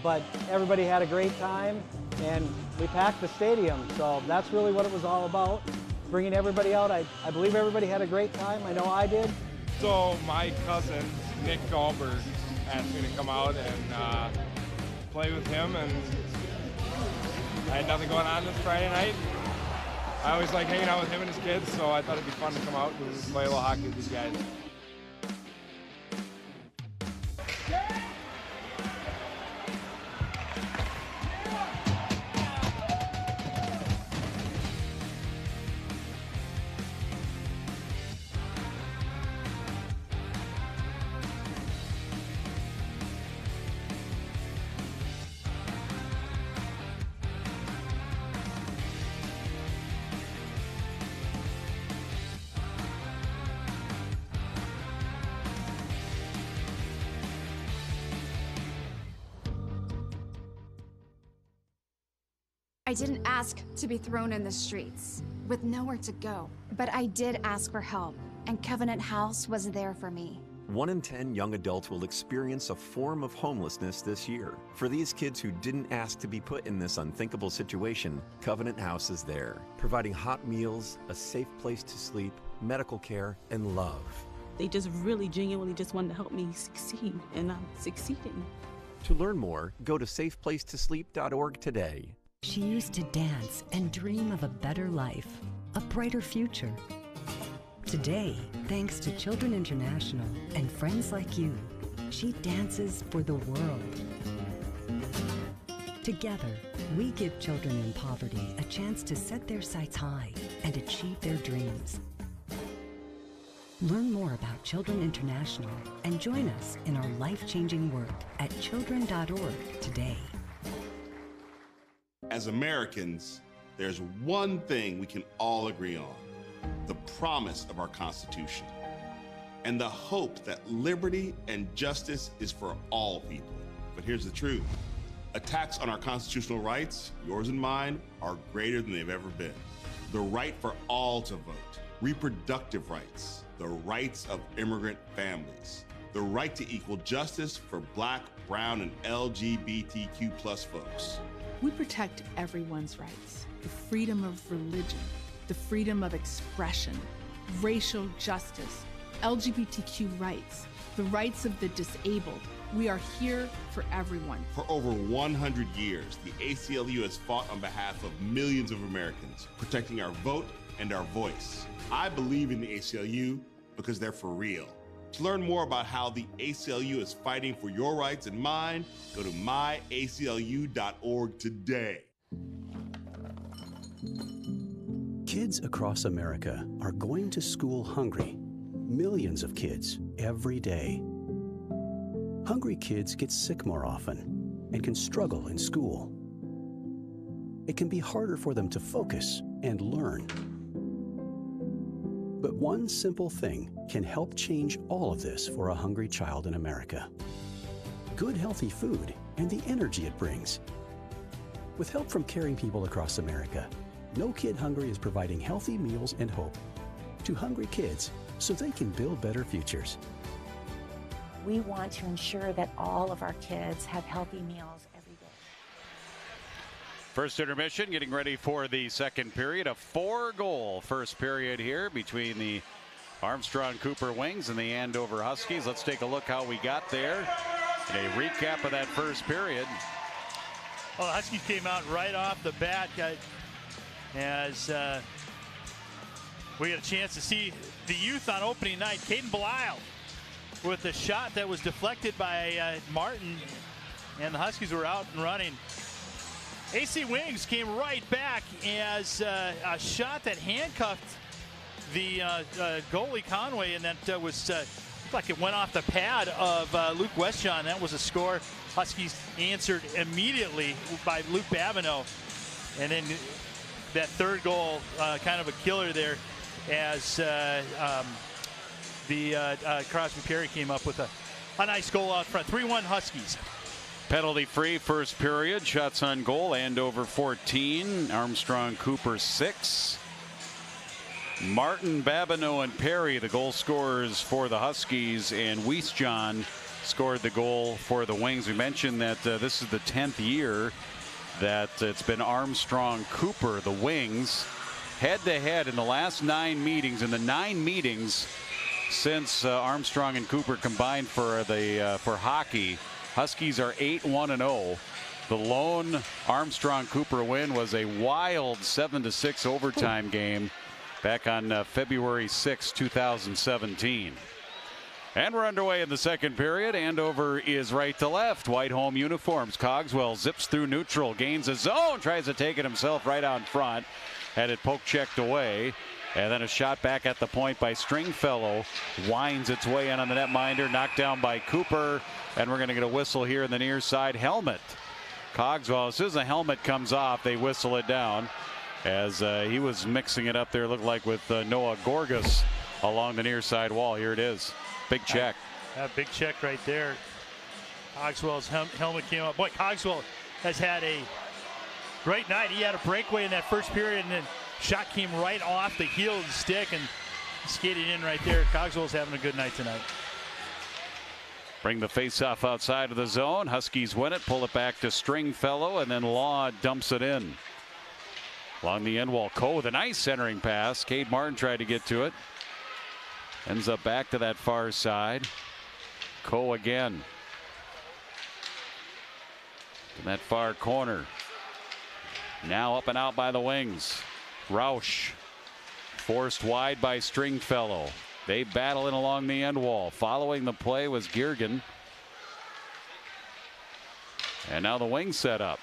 but everybody had a great time, and we packed the stadium, so that's really what it was all about. Bringing everybody out. I believe everybody had a great time. I know I did. So my cousin, Nick Dahlberg, asked me to come out and play with him, and I had nothing going on this Friday night. I always like hanging out with him and his kids, so I thought it'd be fun to come out and play a little hockey with these guys. I didn't ask to be thrown in the streets with nowhere to go, but I did ask for help, and Covenant House was there for me. 1 in 10 young adults will experience a form of homelessness this year. For these kids who didn't ask to be put in this unthinkable situation, Covenant House is there, providing hot meals, a safe place to sleep, medical care, and love. They just really genuinely just wanted to help me succeed, and I'm succeeding. To learn more, go to safeplacetosleep.org today. She used to dance and dream of a better life, a brighter future. Today, thanks to Children International and friends like you, she dances for the world. Together, we give children in poverty a chance to set their sights high and achieve their dreams. Learn more about Children International and join us in our life-changing work at children.org today. As Americans, there's one thing we can all agree on: the promise of our Constitution and the hope that liberty and justice is for all people. But here's the truth. Attacks on our constitutional rights, yours and mine, are greater than they've ever been. The right for all to vote, reproductive rights, the rights of immigrant families, the right to equal justice for Black, brown, and LGBTQ+ folks. We protect everyone's rights, the freedom of religion, the freedom of expression, racial justice, LGBTQ rights, the rights of the disabled. We are here for everyone. For over 100 years, the ACLU has fought on behalf of millions of Americans, protecting our vote and our voice. I believe in the ACLU because they're for real. To learn more about how the ACLU is fighting for your rights and mine, go to myaclu.org today. Kids across America are going to school hungry. Millions of kids every day. Hungry kids get sick more often and can struggle in school. It can be harder for them to focus and learn. But one simple thing can help change all of this for a hungry child in America. Good healthy food and the energy it brings. With help from caring people across America, No Kid Hungry is providing healthy meals and hope to hungry kids so they can build better futures. We want to ensure that all of our kids have healthy meals every day. First intermission, getting ready for the second period. A 4-goal first period here between the Armstrong Cooper Wings and the Andover Huskies. Let's take a look how we got there. And a recap of that first period. Well, the Huskies came out right off the bat as we got a chance to see the youth on opening night. Caden Belisle with a shot that was deflected by Martin, and the Huskies were out and running. AC Wings came right back as a shot that handcuffed the goalie Conway, and that was looked like it went off the pad of Luke Westjohn. That was a score. Huskies answered immediately by Luke Babineau, and then that third goal, kind of a killer there, as Crosby Perry came up with a nice goal out front. 3-1 Huskies. Penalty free first period. Shots on goal. Andover 14. Armstrong Cooper 6. Martin, Babineau, and Perry, the goal scorers for the Huskies, and Westjohn scored the goal for the Wings. We mentioned that this is the 10th year that it's been Armstrong Cooper, the Wings, head-to-head in the last 9 meetings. In the 9 meetings since Armstrong and Cooper combined for hockey, Huskies are 8-1-0. The lone Armstrong-Cooper win was a wild 7-6 overtime game back on February 6, 2017. And we're underway in the second period. Andover is right to left. White home uniforms. Cogswell zips through neutral, gains a zone, tries to take it himself right out front. Had it poke checked away. And then a shot back at the point by Stringfellow. Winds its way in on the netminder. Knocked down by Cooper. And we're going to get a whistle here in the near side helmet. Cogswell, as soon as the helmet comes off, they whistle it down. As he was mixing it up there, looked like with Noah Gorgas along the near side wall. Here it is. Big check. Big check right there. Cogswell's helmet came up. Boy, Cogswell has had a great night. He had a breakaway in that first period, and then shot came right off the heel of the stick and skated in right there. Cogswell's having a good night tonight. Bring the face-off outside of the zone. Huskies win it, pull it back to Stringfellow, and then Law dumps it in. Along the end wall, Coe with a nice centering pass. Cade Martin tried to get to it. Ends up back to that far side. Coe again. In that far corner. Now up and out by the Wings. Rausch forced wide by Stringfellow. They battle in along the end wall. Following the play was Giergen. And now the Wings set up.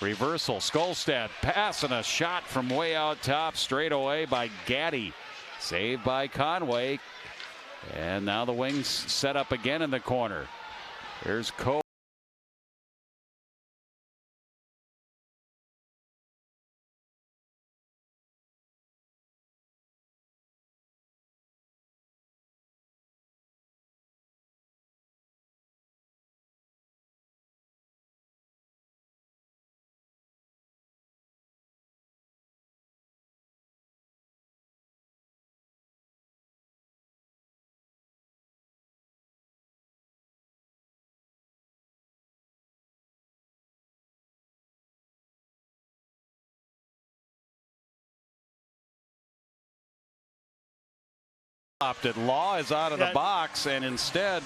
Reversal. Skolstad pass and a shot from way out top. Straight away by Gaddy. Saved by Conway. And now the Wings set up again in the corner. Here's Coe. Law is out of the box, and instead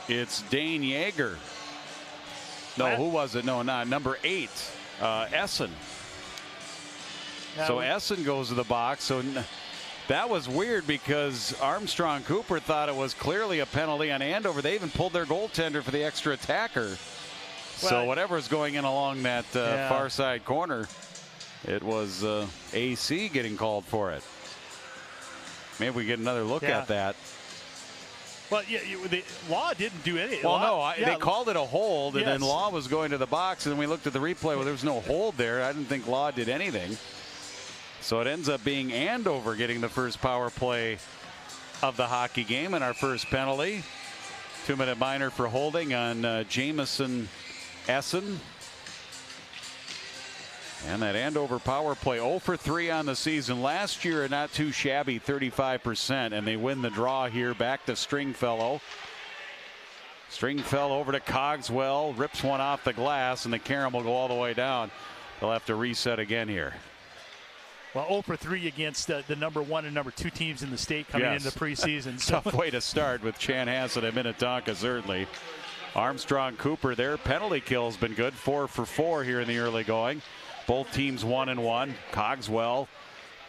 it's Dane Yeager. No, who was it? No, not number 8, Essen. So Essen goes to the box. So that was weird because Armstrong Cooper thought it was clearly a penalty on Andover. They even pulled their goaltender for the extra attacker. So whatever is going in along that far side corner, it was AC getting called for it. Maybe we get another look at that. Well, yeah, the Law didn't do anything. Well, they called it a hold, and then Law was going to the box, and we looked at the replay. Well, there was no hold there. I didn't think Law did anything. So it ends up being Andover getting the first power play of the hockey game, and our first penalty. 2-minute minor for holding on Jamison Essen. And that Andover power play 0 for 3 on the season. Last year, not too shabby, 35%, and they win the draw here. Back to Stringfellow. Stringfellow over to Cogswell, rips one off the glass, and the carom will go all the way down. They'll have to reset again here. Well, 0 for 3 against the number 1 and number 2 teams in the state coming into preseason. Tough way to start with Chanhassen and Minnetonka, certainly. Armstrong Cooper, their penalty kill's been good. 4 for 4 here in the early going. Both teams 1-1. Cogswell,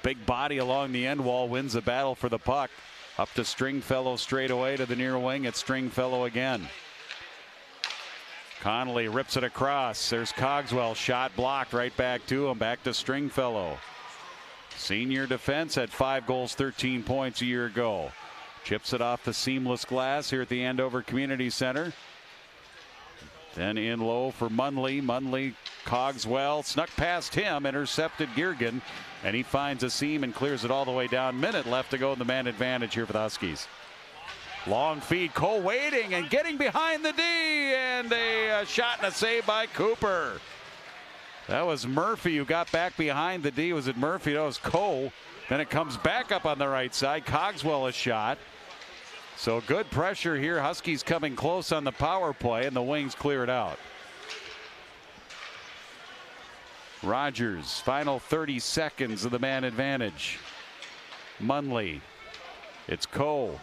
big body along the end wall, wins the battle for the puck. Up to Stringfellow straight away to the near wing. It's Stringfellow again. Connolly rips it across. There's Cogswell, shot blocked right back to him. Back to Stringfellow. Senior defense had 5 goals, 13 points a year ago. Chips it off the seamless glass here at the Andover Community Center. Then in low for Munley. Munley, Cogswell snuck past him, intercepted Giergen, and he finds a seam and clears it all the way down. Minute left to go in the man advantage here for the Huskies. Long feed, Cole waiting and getting behind the D, and a shot and a save by Cooper. That was Murphy who got back behind the D. Was it Murphy? That was Cole. Then it comes back up on the right side. Cogswell a shot. So good pressure here. Huskies coming close on the power play, and the Wings clear it out. Rogers, final 30 seconds of the man advantage. Munley. It's Cole.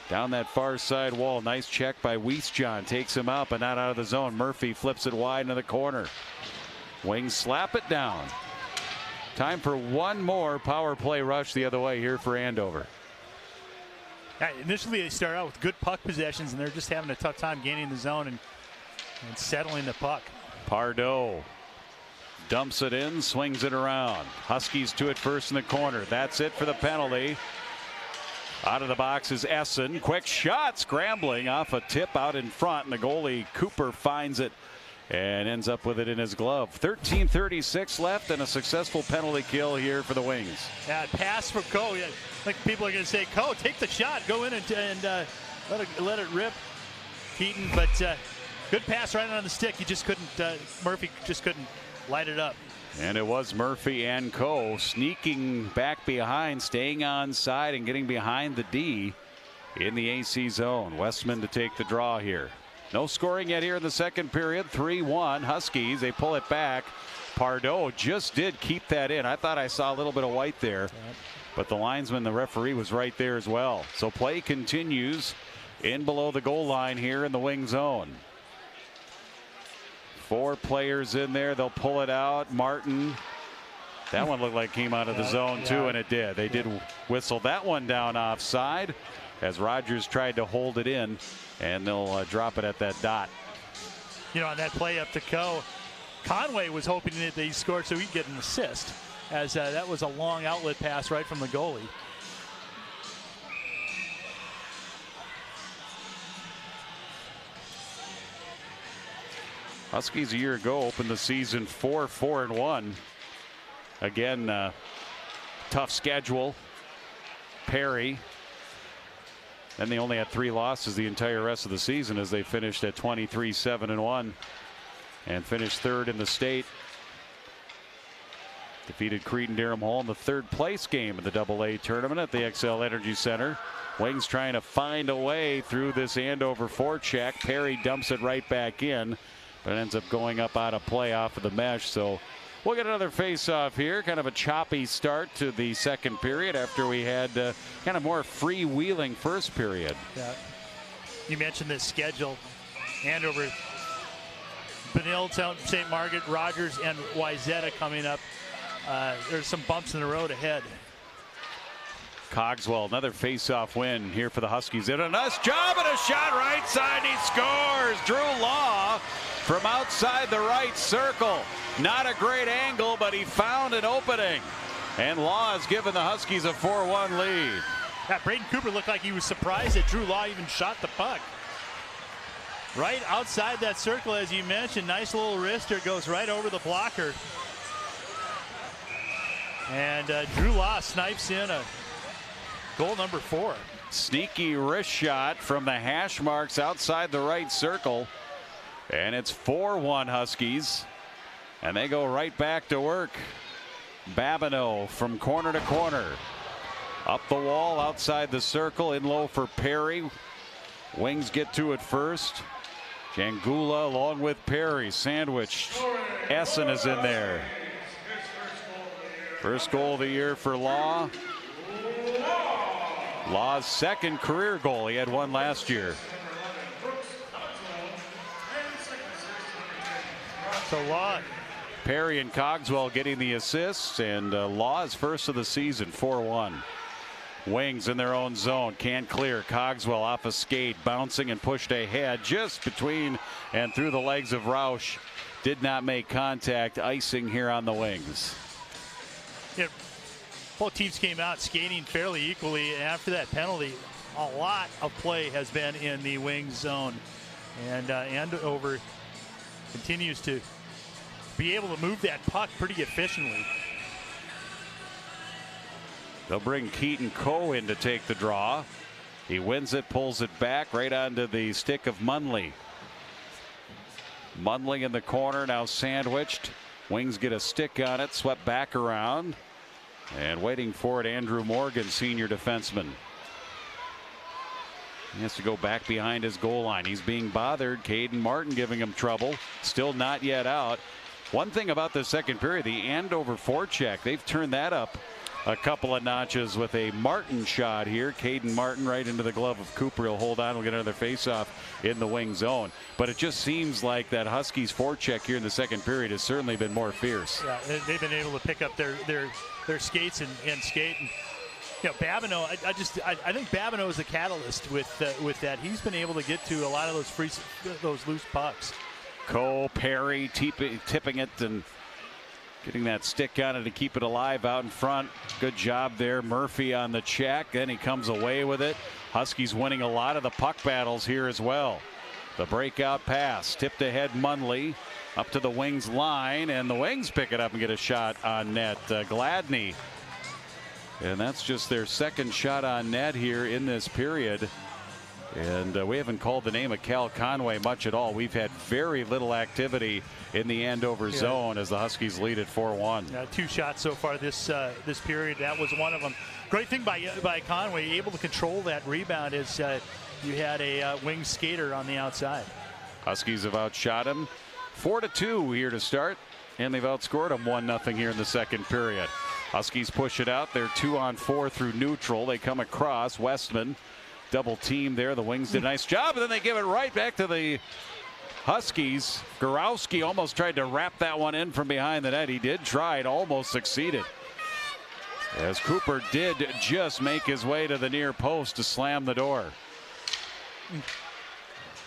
Down that far side wall. Nice check by Wiesjohn. Takes him out, but not out of the zone. Murphy flips it wide into the corner. Wings slap it down. Time for one more power play rush the other way here for Andover. Initially, they start out with good puck possessions, and they're just having a tough time gaining the zone and settling the puck. Pardo dumps it in, swings it around. Huskies to it first in the corner. That's it for the penalty. Out of the box is Essen. Quick shot, scrambling off a tip out in front, and the goalie Cooper finds it and ends up with it in his glove. 13:36 left, and a successful penalty kill here for the Wings. Yeah, pass for Coe. Yeah, like people are going to say, Coe, take the shot, go in and let it rip. Keaton, but good pass right on the stick. He just couldn't. Murphy just couldn't light it up. And it was Murphy and Coe sneaking back behind, staying on side and getting behind the D in the AC zone. Westman to take the draw here. No scoring yet here in the second period. 3-1 Huskies. They pull it back. Pardo just did keep that in. I thought I saw a little bit of white there, but the linesman, the referee, was right there as well. So play continues in below the goal line here in the wing zone. 4 players in there. They'll pull it out. Martin. That one looked like came out of the zone too, and it did. They did whistle that one down offside as Rogers tried to hold it in, and they'll drop it at that dot. You know, on that play up to Coe, Conway was hoping that they scored so he'd get an assist, as that was a long outlet pass right from the goalie. Huskies a year ago opened the season 4-4-1. Again, tough schedule. Perry. Then they only had 3 losses the entire rest of the season as they finished at 23-7-1 and finished 3rd in the state. Defeated Cretin-Derham Hall in the 3rd place game of the AA tournament at the XL Energy Center. Wings trying to find a way through this Andover forecheck. Perry dumps it right back in, but it ends up going up out of play off of the mesh. So we'll get another face-off here. Kind of a choppy start to the second period after we had kind of more freewheeling first period. Yeah. You mentioned this schedule. Andover, Benilde, St. Margaret, Rogers, and Wayzata coming up. There's some bumps in the road ahead. Cogswell, another face-off win here for the Huskies. Did a nice job and a shot right side. He scores. Drew Law from outside the right circle. Not a great angle, but he found an opening. And Law has given the Huskies a 4-1 lead. Yeah, Braden Cooper looked like he was surprised that Drew Law even shot the puck. Right outside that circle, as you mentioned. Nice little wrister, goes right over the blocker. And Drew Law snipes in a goal number 4. Sneaky wrist shot from the hash marks outside the right circle. And it's 4-1 Huskies. And they go right back to work. Babineau from corner to corner. Up the wall, outside the circle, in low for Perry. Wings get to it first. Jangula along with Perry, sandwiched. Essen is in there. First goal of the year for Law. Law's second career goal. He had one last year. So Law. Perry and Cogswell getting the assists, and Law's first of the season, 4-1. Wings in their own zone, can't clear. Cogswell off a skate, bouncing and pushed ahead just between and through the legs of Roush. Did not make contact. Icing here on the Wings. Yeah, both teams came out skating fairly equally, and after that penalty, a lot of play has been in the Wings zone. And Andover continues to be able to move that puck pretty efficiently. They'll bring Keaton Coe in to take the draw. He wins it, pulls it back right onto the stick of Munley. Munley in the corner, now sandwiched. Wings get a stick on it, swept back around. And waiting for it, Andrew Morgan, senior defenseman. He has to go back behind his goal line. He's being bothered. Caden Martin giving him trouble. Still not yet out. One thing about the second period, the Andover forecheck, they've turned that up a couple of notches with a Martin shot here. Caden Martin right into the glove of Cooper. He'll hold on. We'll get another faceoff in the wing zone. But it just seems like that Huskies forecheck here in the second period has certainly been more fierce. Yeah, they've been able to pick up their skates and skate. And, you know, Babineau, I think Babineau is the catalyst with that. He's been able to get to a lot of those loose pucks. Cole, Perry tipping it and getting that stick on it to keep it alive out in front. Good job there. Murphy on the check. Then he comes away with it. Huskies winning a lot of the puck battles here as well. The breakout pass tipped ahead. Munley up to the Wings line, and the Wings pick it up and get a shot on net. Gladney. And that's just their second shot on net here in this period. And we haven't called the name of Cal Conway much at all. We've had very little activity in the Andover zone as the Huskies lead at 4-1. 2 shots so far this period. That was one of them. Great thing by Conway, able to control that rebound as you had a wing skater on the outside. Huskies have outshot him 4-2 here to start, and they've outscored them 1-0 here in the second period. Huskies push it out. They're 2-on-4 through neutral. They come across. Westman double team there. The Wings did a nice job, and then they give it right back to the Huskies. Gorowski almost tried to wrap that one in from behind the net. He did try it, almost succeeded. As Cooper did just make his way to the near post to slam the door.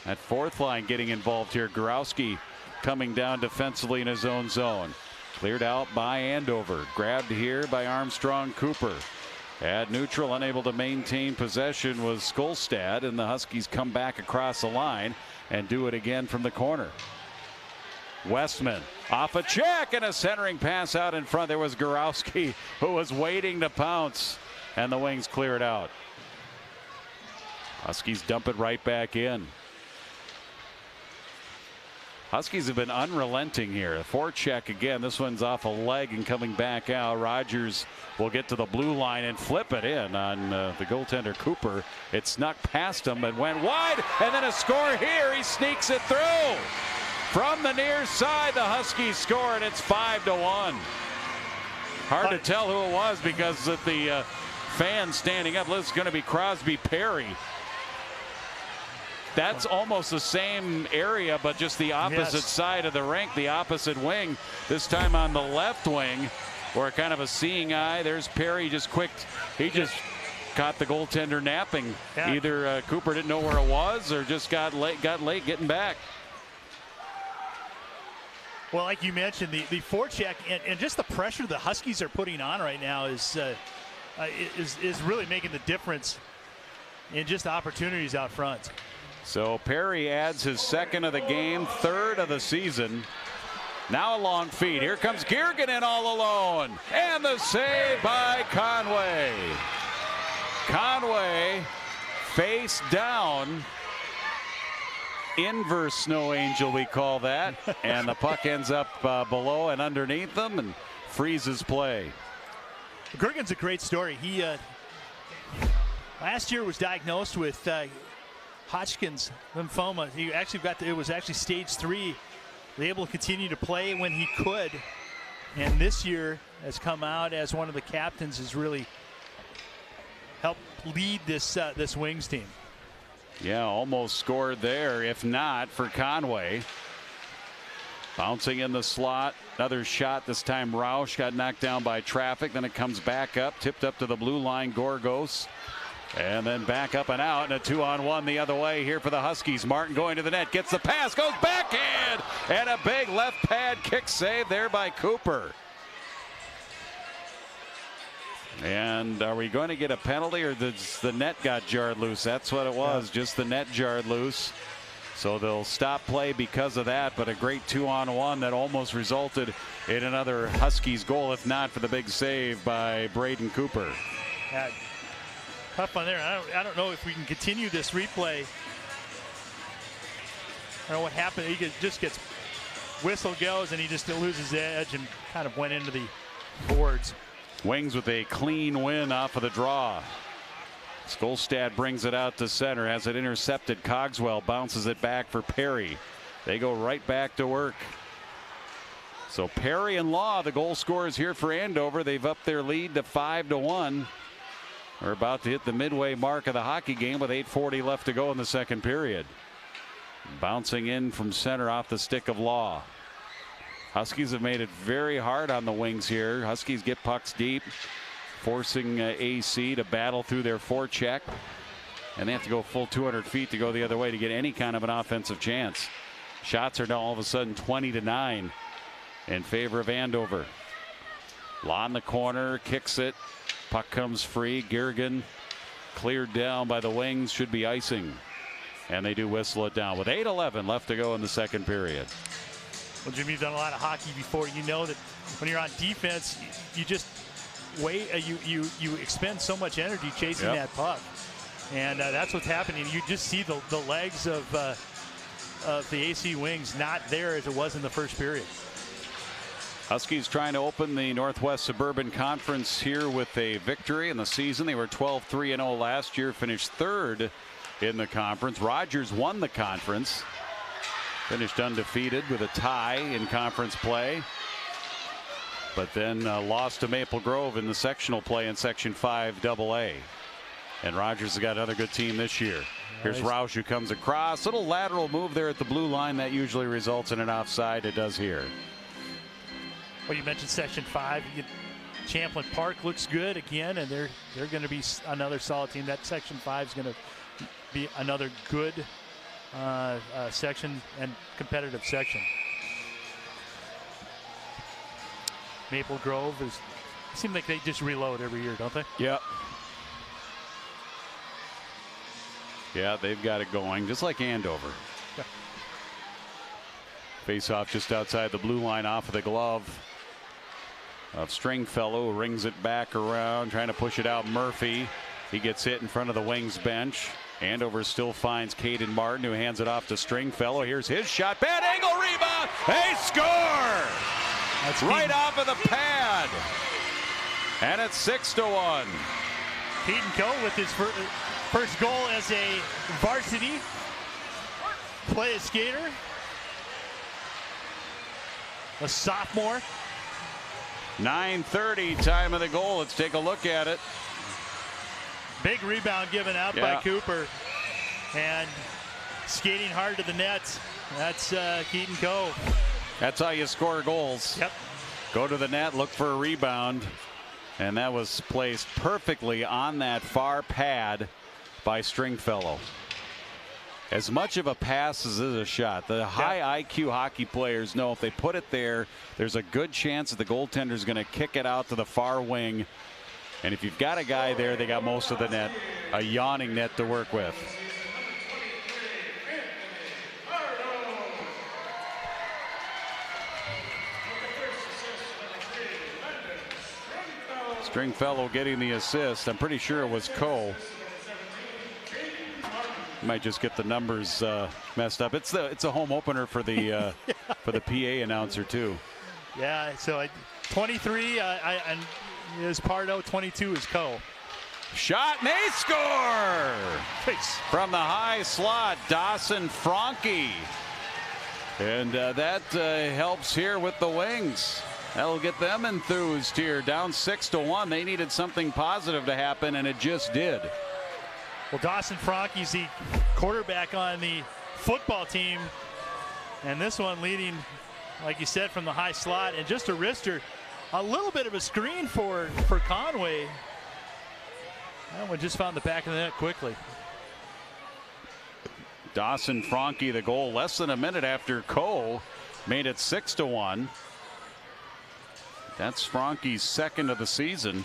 That fourth line getting involved here. Gorowski coming down defensively in his own zone. Cleared out by Andover. Grabbed here by Armstrong. Cooper at neutral, unable to maintain possession was Skolstad, and the Huskies come back across the line and do it again from the corner. Westman off a check and a centering pass out in front. There was Gorowski who was waiting to pounce, and the Wings clear it out. Huskies dump it right back in. Huskies have been unrelenting here. A forecheck again. This one's off a leg and coming back out. Rogers will get to the blue line and flip it in on the goaltender Cooper. It snuck past him and went wide, and then a score here. He sneaks it through. From the near side, the Huskies score, and it's 5-1. Hard to tell who it was because of the fans standing up. It's going to be Crosby Perry. That's almost the same area, but just the opposite side of the rink, the opposite wing. This time on the left wing, or kind of a seeing eye. There's Perry just quick. He just caught the goaltender napping. Yeah. Either Cooper didn't know where it was or just got late getting back. Well, like you mentioned, the forecheck and just the pressure the Huskies are putting on right now is really making the difference in just opportunities out front. So Perry adds his second of the game, third of the season. Now a long feed. Here comes Girgin in all alone. And the save by Conway. Conway face down. Inverse snow angel, we call that. And the puck ends up below and underneath them and freezes play. Girgin's a great story. He last year was diagnosed with Hodgkin's lymphoma. He actually it was actually stage 3. Able to continue to play when he could, and this year has come out as one of the captains, has really helped lead this this Wings team. Yeah, almost scored there, if not for Conway. Bouncing in the slot, another shot. This time Roush got knocked down by traffic. Then it comes back up, tipped up to the blue line. Gorgos. And then back up and out, and a 2-on-1 the other way here for the Huskies. Martin going to the net, gets the pass, goes backhand, and a big left pad kick save there by Cooper. And are we going to get a penalty, or the net got jarred loose? That's what it was, just the net jarred loose. So they'll stop play because of that, but a great 2-on-1 that almost resulted in another Huskies goal, if not for the big save by Braden Cooper. Tough on there. I don't know if we can continue this replay. I don't know what happened. He just gets whistle goes and he just loses the edge and kind of went into the boards. Wings with a clean win off of the draw. Skolstad brings it out to center, has it intercepted. Cogswell bounces it back for Perry. They go right back to work. So Perry and Law, the goal scorers here for Andover. They've upped their lead to 5-1. We're about to hit the midway mark of the hockey game with 8:40 left to go in the second period. Bouncing in from center off the stick of Law. Huskies have made it very hard on the Wings here. Huskies get pucks deep, forcing AC to battle through their forecheck. And they have to go full 200 feet to go the other way to get any kind of an offensive chance. Shots are now all of a sudden 20-9 in favor of Andover. Law in the corner, kicks it. Puck comes free. Girgin cleared down by the Wings. Should be icing. And they do whistle it down with 8:11 left to go in the second period. Well, Jimmy, you've done a lot of hockey before. You know that when you're on defense, you just wait. You expend so much energy chasing that puck. And that's what's happening. You just see the legs of the AC Wings not there as it was in the first period. Huskies trying to open the Northwest Suburban Conference here with a victory in the season. They were 12-3-0 last year, finished third in the conference. Rogers won the conference, finished undefeated with a tie in conference play, but then lost to Maple Grove in the sectional play in Section 5 AA. And Rogers has got another good team this year. Here's Roush, who comes across. Little lateral move there at the blue line that usually results in an offside. It does here. Well, you mentioned Section 5. Champlin Park looks good again, and they're going to be another solid team. That Section 5 is going to be another good section and competitive section. Maple Grove seems like they just reload every year, don't they? Yep. Yeah, they've got it going, just like Andover. Yeah. Face off just outside the blue line off of the glove of Stringfellow, rings it back around, trying to push it out. Murphy, he gets hit in front of the Wings bench. Andover still finds Caden Martin, who hands it off to Stringfellow. Here's his shot, bad angle, rebound, they score! That's right off of the pad, and it's 6-1. Keaton Coe with his first goal as a varsity play skater, a sophomore. 9:30 time of the goal. Let's take a look at it. Big rebound given out by Cooper, and skating hard to the net. That's Keaton Coe. That's how you score goals. Yep. Go to the net, look for a rebound, and that was placed perfectly on that far pad by Stringfellow. As much of a pass as is a shot. The high IQ hockey players know if they put it there, there's a good chance that the goaltender is going to kick it out to the far wing. And if you've got a guy there, they got most of the net, a yawning net to work with. Stringfellow getting the assist. I'm pretty sure it was Coe. Might just get the numbers messed up. It's a home opener for the for the PA announcer too. Yeah. So 23 and is Pardo. 22 is Coe. Shot and they score from the high slot. Dawson Franke, and that helps here with the Wings. That'll get them enthused here. Down 6-1. They needed something positive to happen, and it just did. Well, Dawson Franke's the quarterback on the football team, and this one leading, like you said, from the high slot, and just a wrister, a little bit of a screen for Conway. That one just found the back of the net quickly. Dawson Franke, the goal less than a minute after Coe made it 6-1. That's Franke's second of the season.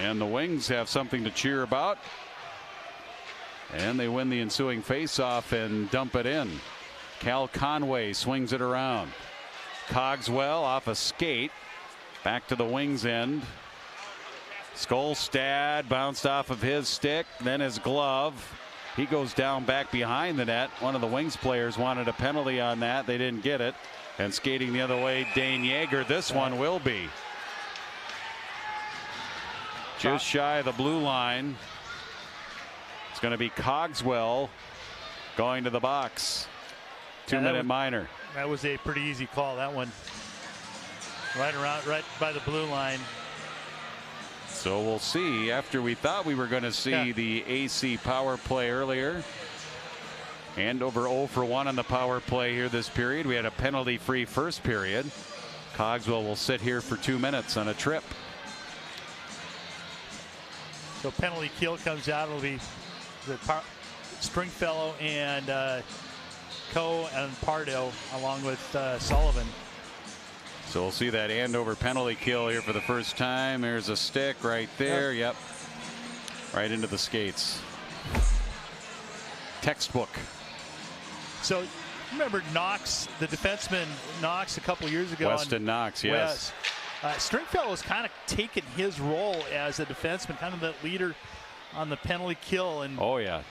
And the Wings have something to cheer about. And they win the ensuing faceoff and dump it in. Cal Conway swings it around. Cogswell off a skate. Back to the Wings end. Skolstad bounced off of his stick, then his glove. He goes down back behind the net. One of the Wings players wanted a penalty on that. They didn't get it. And skating the other way, Dane Yeager. This one will be. Just shy of the blue line. It's going to be Cogswell going to the box. 2-minute minor. That was a pretty easy call. That one right by the blue line. So we'll see. After we thought we were going to see the AC power play earlier. Andover 0 for 1 on the power play here this period. We had a penalty-free first period. Cogswell will sit here for 2 minutes on a trip. So penalty kill comes out. It'll be the Stringfellow and Coe and Pardo along with Sullivan. So we'll see that Andover penalty kill here for the first time. There's a stick right there. Yep. Right into the skates. Textbook. So remember Knox, the defenseman Knox a couple years ago. Weston Knox, yes. Stringfellow has kind of taken his role as a defenseman, kind of the leader on the penalty kill. And oh yeah,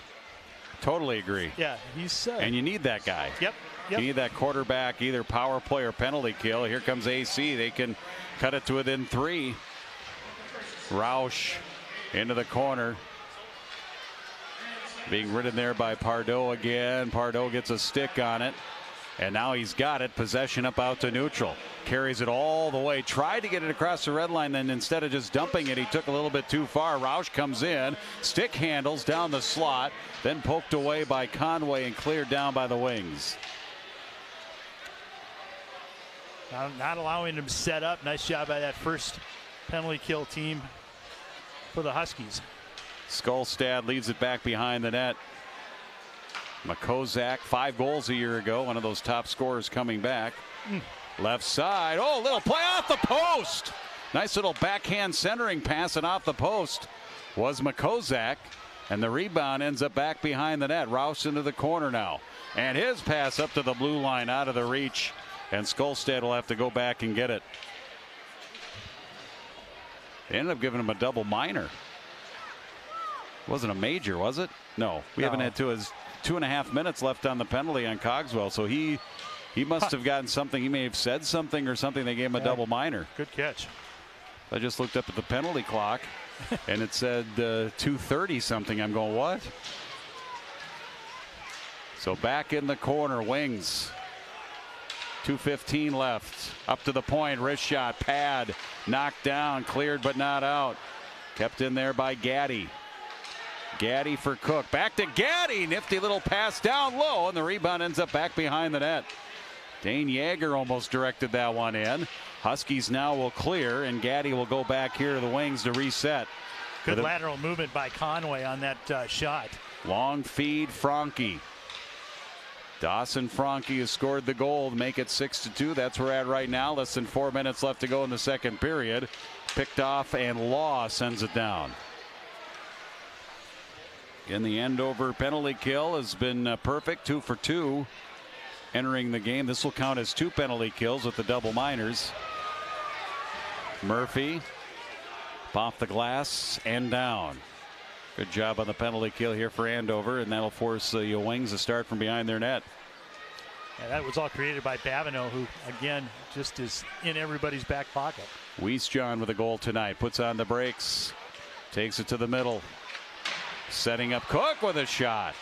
totally agree. Yeah, he's and you need that guy. Yep. You need that quarterback, either power play or penalty kill. Here comes AC. They can cut it to within 3. Roush into the corner. Being ridden there by Pardo again. Pardo gets a stick on it. And now he's got it. Possession up out to neutral. Carries it all the way. Tried to get it across the red line. Then instead of just dumping it, he took a little bit too far. Roush comes in. Stick handles down the slot. Then poked away by Conway and cleared down by the Wings. Not allowing him to set up. Nice job by that first penalty kill team for the Huskies. Skolstad leads it back behind the net. Makozak, 5 goals a year ago. One of those top scorers coming back. Left side. Oh, little play off the post. Nice little backhand centering pass, and off the post was Makozak. And the rebound ends up back behind the net. Rouse into the corner now. And his pass up to the blue line out of the reach. And Skolstad will have to go back and get it. They ended up giving him a double minor. Wasn't a major, was it? No. We haven't had 2.5 minutes left on the penalty on Cogswell. So he must have gotten something. He may have said something or something. They gave him a double minor. Good catch. I just looked up at the penalty clock and it said 2:30 something. I'm going, what? So back in the corner, Wings. 2:15 left. Up to the point. Wrist shot. Pad. Knocked down. Cleared but not out. Kept in there by Gaddy. Gaddy for Cook. Back to Gaddy. Nifty little pass down low. And the rebound ends up back behind the net. Dane Yeager almost directed that one in. Huskies now will clear. And Gaddy will go back here to the Wings to reset. Good lateral movement by Conway on that shot. Long feed. Franke. Dawson Franke has scored the goal to make it 6-2. That's where we're at right now. Less than 4 minutes left to go in the second period. Picked off and Law sends it down. In the Andover penalty kill has been perfect. 2 for 2 entering the game. This will count as 2 penalty kills with the double minors. Murphy off the glass and down. Good job on the penalty kill here for Andover, and that'll force the Wings to start from behind their net. Yeah, that was all created by Babineau, who again just is in everybody's back pocket. Wiesjohn with a goal tonight, puts on the brakes, takes it to the middle, setting up Cook with a shot,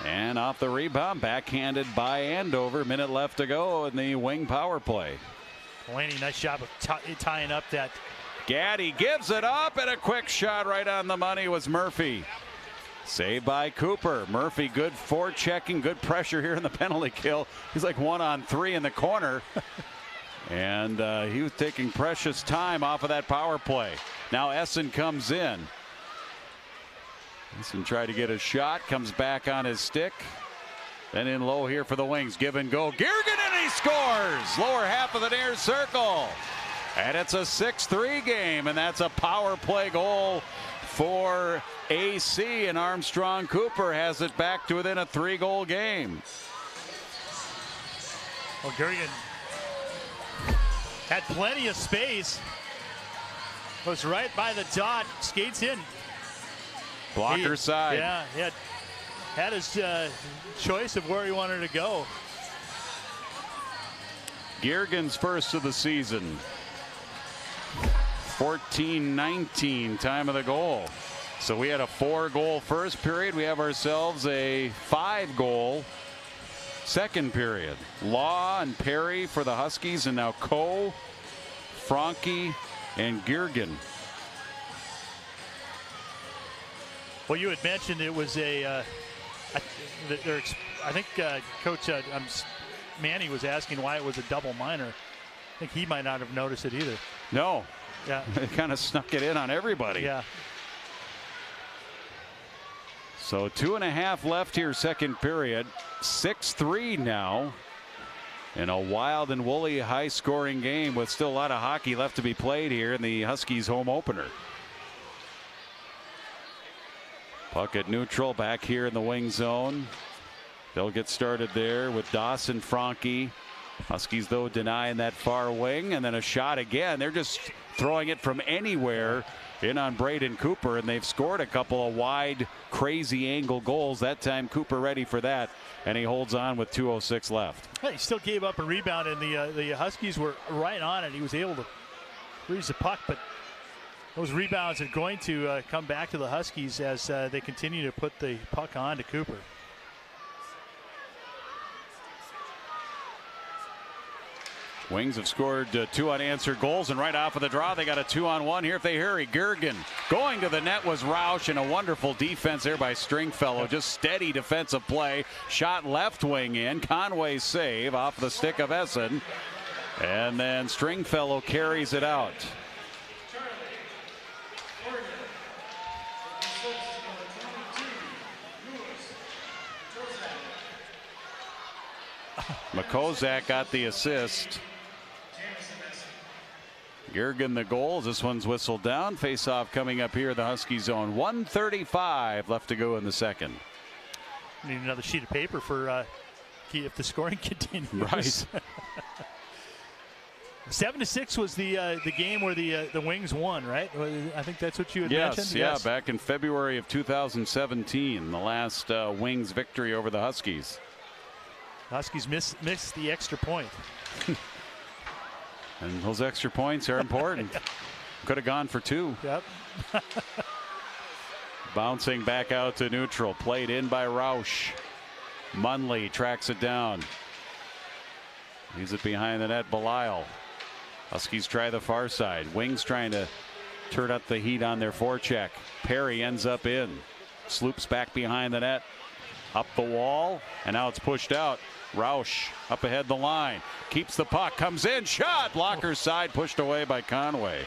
and off the rebound, backhanded by Andover. Minute left to go in the Wing power play. Delaney, nice job of tying up that. Gaddy gives it up, and a quick shot right on the money was Murphy. Saved by Cooper. Murphy, good forechecking, good pressure here in the penalty kill. He's like 1-on-3 in the corner. And he was taking precious time off of that power play. Now Essen comes in. Essen tried to get a shot, comes back on his stick. Then in low here for the Wings. Give and go. Girgin, and he scores! Lower half of the near circle. And it's a 6-3 game, and that's a power play goal for AC, and Armstrong Cooper has it back to within a 3-goal game. Well, Girgin had plenty of space. Was right by the dot, skates in. Blocker side. Yeah, he had his choice of where he wanted to go. Girgin's first of the season. 14-19 time of the goal. So we had a 4-goal first period. We have ourselves a 5-goal second period. Law and Perry for the Huskies, and now Coe, Franke, and Girgin. Well, you had mentioned it was I think Coach Manny was asking why it was a double minor. I think he might not have noticed it either. No. Yeah. It kind of snuck it in on everybody. Yeah. So 2.5 left here, second period. 6-3 now. In a wild and woolly high-scoring game with still a lot of hockey left to be played here in the Huskies home opener. Puck at neutral, back here in the wing zone. They'll get started there with Dawson, Franke. Huskies, though, denying that far wing, and then a shot again. They're just throwing it from anywhere in on Braden Cooper, and they've scored a couple of wide, crazy angle goals. That time Cooper ready for that, and he holds on with 2:06 left. He still gave up a rebound, and the Huskies were right on it. He was able to reach the puck, but those rebounds are going to come back to the Huskies as they continue to put the puck on to Cooper. Wings have scored 2 unanswered goals, and right off of the draw they got a 2-on-1 here if they hurry. Girgin going to the net was Roush, and a wonderful defense there by Stringfellow. Just steady defensive play. Shot left wing in. Conway save off the stick of Essen, and then Stringfellow carries it out. Makozak got the assist. Girgin the goals. This one's whistled down. Face-off coming up here, the Husky zone. 1:35 left to go in the second. Need another sheet of paper for if the scoring continues. Right. 7-6 was the game where the Wings won, right? I think that's what you had mentioned. Yes, back in February of 2017, the last Wings victory over the Huskies. Huskies missed the extra point. And those extra points are important. Could have gone for 2. Yep. Bouncing back out to neutral. Played in by Roush. Munley tracks it down. Leaves it behind the net. Belisle. Huskies try the far side. Wings trying to turn up the heat on their forecheck. Perry ends up in. Sloops back behind the net. Up the wall. And now it's pushed out. Roush up ahead the line. Keeps the puck. Comes in. Shot. Blocker side. Pushed away by Conway.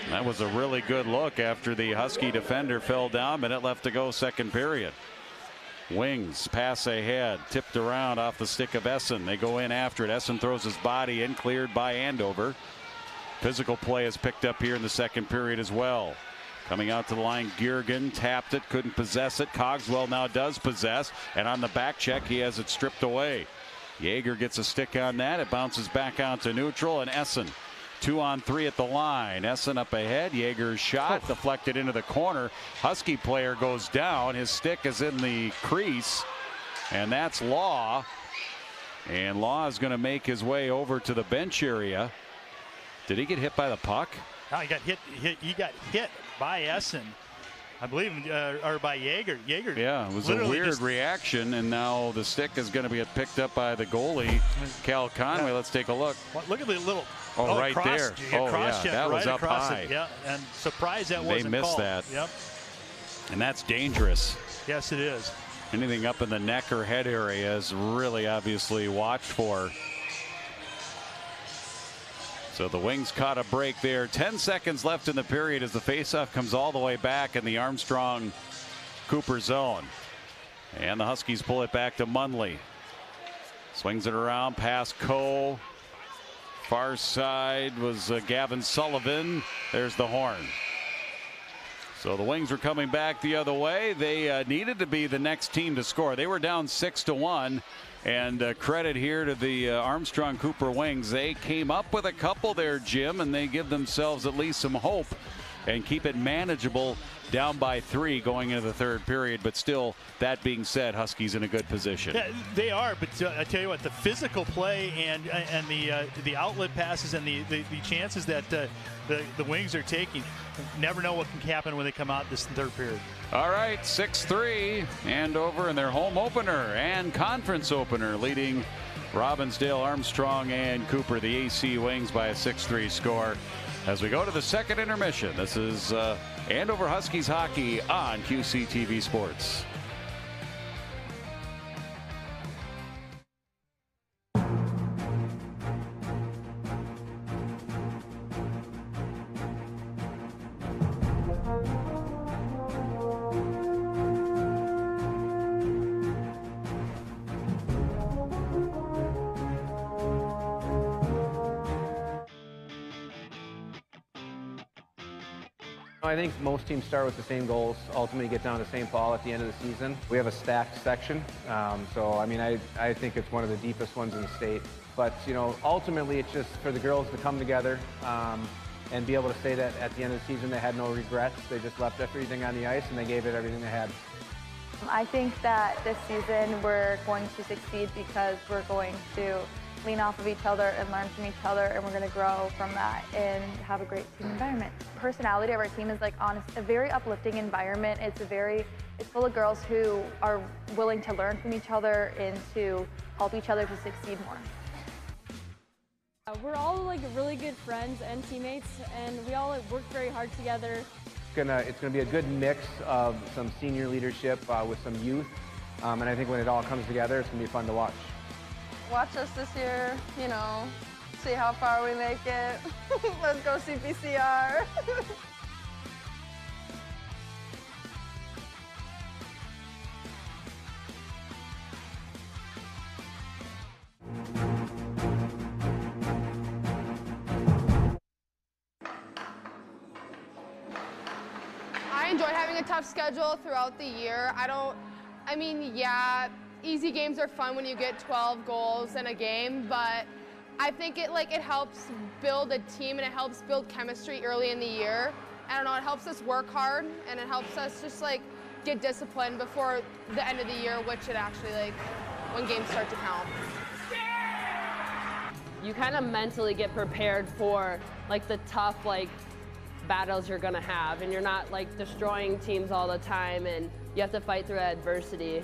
That was a really good look after the Husky defender fell down. Minute left to go, second period. Wings pass ahead. Tipped around off the stick of Essen. They go in after it. Essen throws his body in. Cleared by Andover. Physical play is picked up here in the second period as well. Coming out to the line, Girgin tapped it, couldn't possess it. Cogswell now does possess, and on the back check, he has it stripped away. Yeager gets a stick on that. It bounces back out to neutral, and Essen 2-on-3 at the line. Essen up ahead. Yeager's shot deflected into the corner. Husky player goes down. His stick is in the crease, and that's Law. And Law is going to make his way over to the bench area. Did he get hit by the puck? No, he got hit. He got hit by Essen, I believe, or by Yeager. Yeah, it was a weird reaction, and now the stick is going to be picked up by the goalie, Cal Conway. Let's take a look. Look at the little. Right there. Cross check that right was up high. Yeah, and surprised that wasn't called. They missed that. Yep. And that's dangerous. Yes, it is. Anything up in the neck or head area is really obviously watched for. So the Wings caught a break there. 10 seconds left in the period as the faceoff comes all the way back in the Armstrong Cooper zone. And the Huskies pull it back to Munley. Swings it around past Coe. Far side was Gavin Sullivan. There's the horn. So the Wings were coming back the other way. They needed to be the next team to score. They were down 6-1. And credit here to the Armstrong Cooper Wings. They came up with a couple there, Jim, and they give themselves at least some hope and keep it manageable, down by 3 going into the third period. But still, that being said, Huskies in a good position. Yeah, they are, but I tell you what, the physical play and the outlet passes and the chances that the Wings are taking, never know what can happen when they come out this third period. All right, 6-3, Andover in their home opener and conference opener, leading Robbinsdale Armstrong and Cooper, the AC Wings, by a 6-3 score. As we go to the second intermission, this is Andover Huskies hockey on QCTV Sports. I think most teams start with the same goals, ultimately get down to St. Paul at the end of the season. We have a stacked section, so I mean, I think it's one of the deepest ones in the state. But, you know, ultimately it's just for the girls to come together and be able to say that at the end of the season they had no regrets. They just left everything on the ice and they gave it everything they had. I think that this season we're going to succeed because we're going to lean off of each other and learn from each other, and we're going to grow from that and have a great team environment. Personality of our team is a very uplifting environment. It's full of girls who are willing to learn from each other and to help each other to succeed more. We're all really good friends and teammates, and we all work very hard together. It's gonna be a good mix of some senior leadership with some youth, and I think when it all comes together, it's gonna be fun to watch. Watch us this year, you know, see how far we make it. Let's go CPCR. I enjoy having a tough schedule throughout the year. Yeah, easy games are fun when you get 12 goals in a game, but I think it helps build a team and it helps build chemistry early in the year. I don't know, it helps us work hard and it helps us just get disciplined before the end of the year, which it actually when games start to count. You kind of mentally get prepared for the tough battles you're gonna have, and you're not destroying teams all the time, and you have to fight through adversity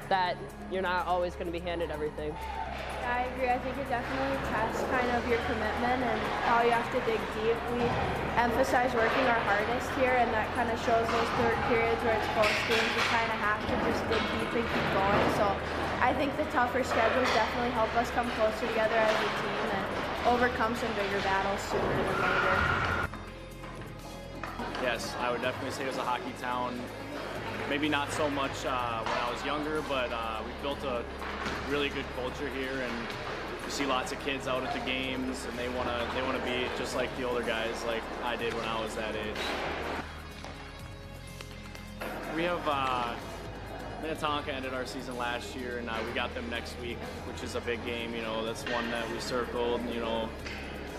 that you're not always going to be handed everything. Yeah, I agree. I think it definitely tests kind of your commitment and how you have to dig deep. We emphasize working our hardest here, and that kind of shows those third periods where it's close games. You kind of have to just dig deep and keep going. So I think the tougher schedules definitely help us come closer together as a team and overcome some bigger battles sooner than later. Yes, I would definitely say it was a hockey town. Maybe not so much when I was younger, but we've built a really good culture here, and you see lots of kids out at the games, and they wanna be just like the older guys, like I did when I was that age. We have Minnetonka ended our season last year, and we got them next week, which is a big game. You know, that's one that we circled. You know,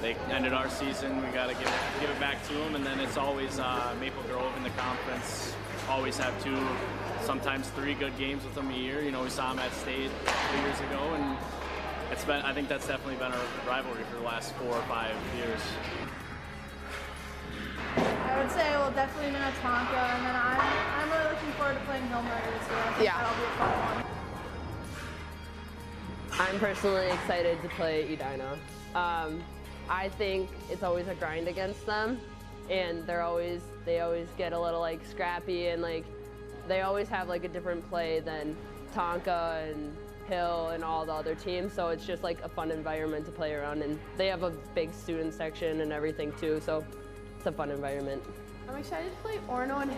they ended our season. We got to give it back to them, and then it's always Maple Grove in the conference. Always have 2, sometimes 3 good games with them a year. You know, we saw them at state 2 years ago, and I think that's definitely been our rivalry for the last 4 or 5 years. I would say we'll definitely Minnetonka, and then I'm really looking forward to playing Hillmurray this year. I think that'll be a fun one. I'm personally excited to play Edina. I think it's always a grind against them, and they always get a little like scrappy, and like they always have like a different play than Tonka and Hill and all the other teams, so it's just like a fun environment to play around, and they have a big student section and everything too, so it's a fun environment. I'm excited to play Orono and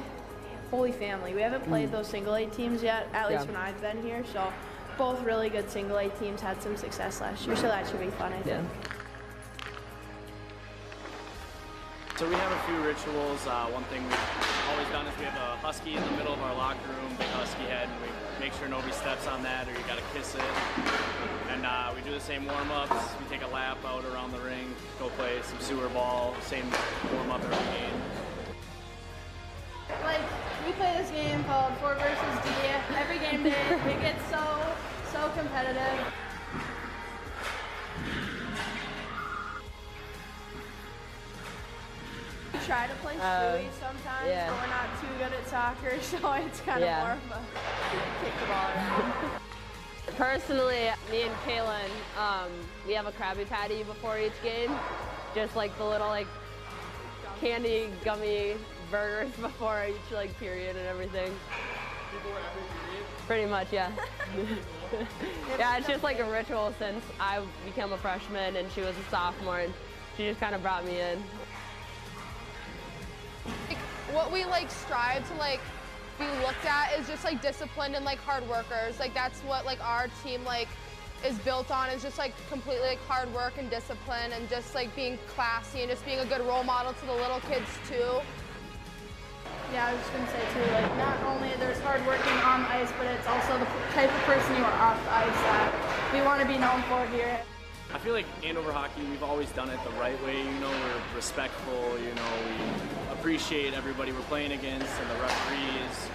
Holy Family. We haven't played those single A teams yet, at least when I've been here, so both really good single A teams had some success last year, so that should be fun, I think. So we have a few rituals. One thing we've always done is we have a Husky in the middle of our locker room, big Husky head, and we make sure nobody steps on that or you gotta kiss it. And we do the same warm-ups. We take a lap out around the ring, go play some sewer ball, same warm-up every game. Like, we play this game called 4 versus D every game day. It gets so competitive. We try to play Stewie sometimes, but we're not too good at soccer, so it's kind of more of a kick the ball around. Personally, me and Kaylin, we have a Krabby Patty before each game, just like the little like candy gummy burgers before each like period and everything. Before every period? Pretty much, yeah. Yeah, it's just like a ritual since I became a freshman and she was a sophomore, and she just kind of brought me in. What we like strive to like be looked at is just like disciplined and like hard workers. Like that's what like our team like is built on, is just like completely like hard work and discipline, and just like being classy and just being a good role model to the little kids too. Yeah, I was just gonna say too, like not only there's hard working on the ice, but it's also the type of person you are off the ice that we want to be known for here. I feel like Andover hockey, we've always done it the right way. You know, we're respectful. You know, we appreciate everybody we're playing against and the referees.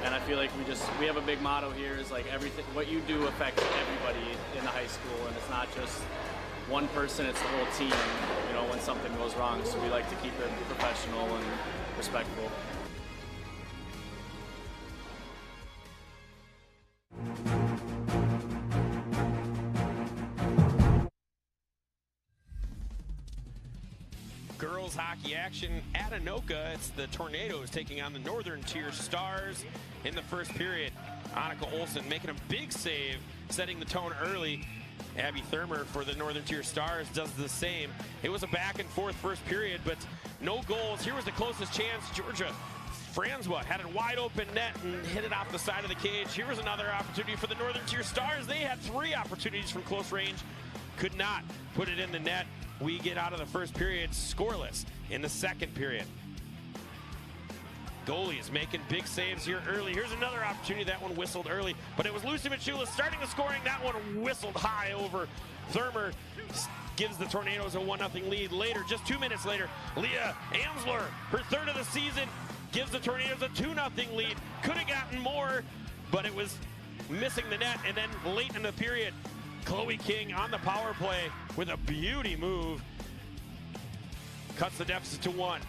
And I feel like we have a big motto here is like everything, what you do affects everybody in the high school, and it's not just one person, it's the whole team, you know, when something goes wrong. So we like to keep it professional and respectful. Girls hockey action at Anoka. It's the Tornadoes taking on the Northern Tier Stars in the first period. Annika Olsen making a big save, setting the tone early. Abby Thurmer for the Northern Tier Stars does the same. It was a back and forth first period, but no goals. Here was the closest chance. Georgia Francois had a wide open net and hit it off the side of the cage. Here was another opportunity for the Northern Tier Stars. They had 3 opportunities from close range, could not put it in the net. We get out of the first period scoreless in the second period. Goalies making big saves here early. Here's another opportunity. That one whistled early, but it was Lucy Michula starting the scoring. That one whistled high over. Thurmer gives the Tornadoes a 1-0 lead. Later, just 2 minutes later, Leah Amsler, her third of the season, gives the Tornadoes a 2-0 lead. Could have gotten more, but it was missing the net. And then late in the period, Chloe King on the power play with a beauty move. Cuts the deficit to 1.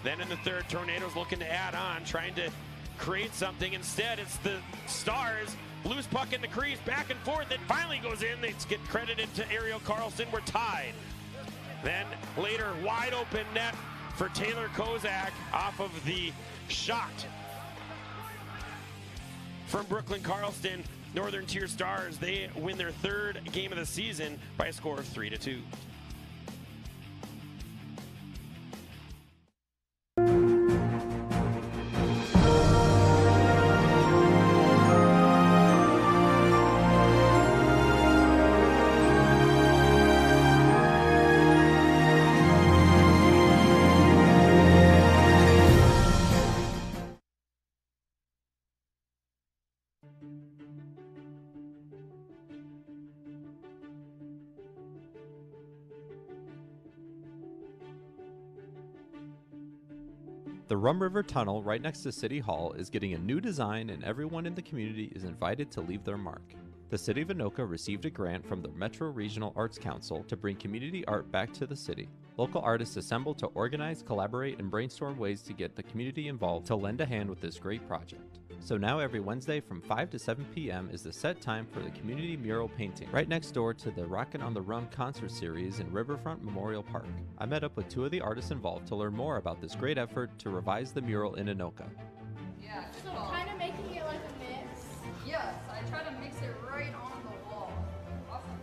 Then in the third, Tornadoes looking to add on, trying to create something. Instead, it's the Stars. Loose puck in the crease, back and forth. It finally goes in. They get credited to Ariel Carlson. We're tied. Then later, wide open net for Taylor Kozak off of the shot from Brooklyn Carlston. Northern Tier Stars, they win their 3rd game of the season by a score of 3-2. The Rum River Tunnel right next to City Hall is getting a new design, and everyone in the community is invited to leave their mark. The City of Anoka received a grant from the Metro Regional Arts Council to bring community art back to the city. Local artists assembled to organize, collaborate, and brainstorm ways to get the community involved to lend a hand with this great project. So now every Wednesday from 5 to 7 p.m. is the set time for the community mural painting, right next door to the Rockin' on the Rum concert series in Riverfront Memorial Park. I met up with 2 of the artists involved to learn more about this great effort to revise the mural in Anoka. Yeah. So kind of making it like a mix. Yes, I try to mix it right on the wall.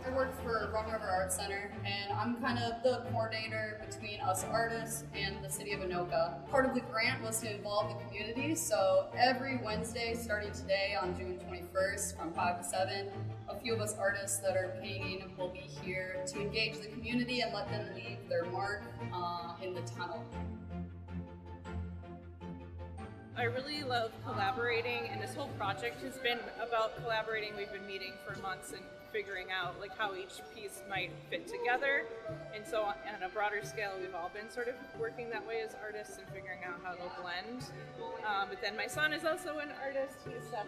I work for Rum River Arts Center, and I'm kind of the coordinator between us artists and the city of Anoka. Part of the grant was to involve the community, so every Wednesday, starting today on June 21st from 5 to 7, a few of us artists that are painting will be here to engage the community and let them leave their mark in the tunnel. I really love collaborating, and this whole project has been about collaborating. We've been meeting for months and figuring out like how each piece might fit together, and so on a broader scale we've all been sort of working that way as artists and figuring out how they'll blend. But then my son is also an artist, he's 7,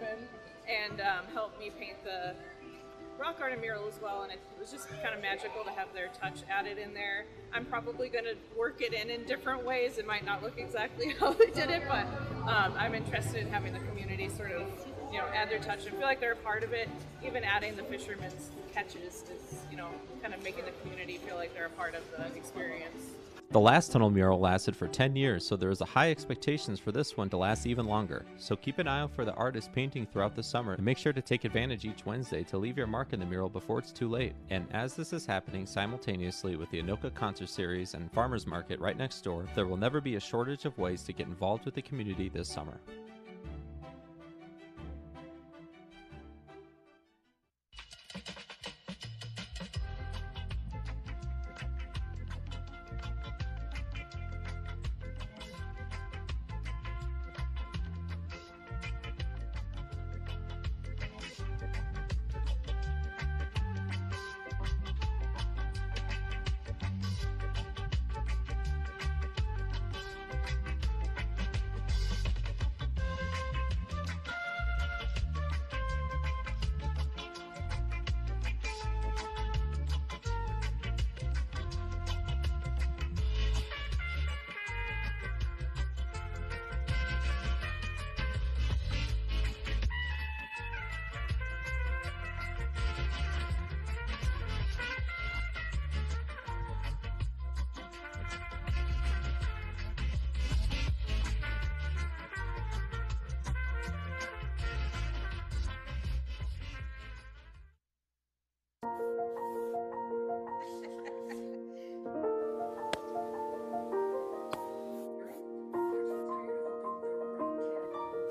and helped me paint the rock art and mural as well, and it was just kind of magical to have their touch added in there. I'm probably going to work it in different ways. It might not look exactly how they did it, but I'm interested in having the community sort of, you know, add their touch and feel like they're a part of it. Even adding the fishermen's catches is, you know, kind of making the community feel like they're a part of the experience. The last tunnel mural lasted for 10 years, so there is a high expectations for this one to last even longer. So keep an eye out for the artist painting throughout the summer, and make sure to take advantage each Wednesday to leave your mark in the mural before it's too late. And as this is happening simultaneously with the Anoka Concert Series and Farmers Market right next door, there will never be a shortage of ways to get involved with the community this summer.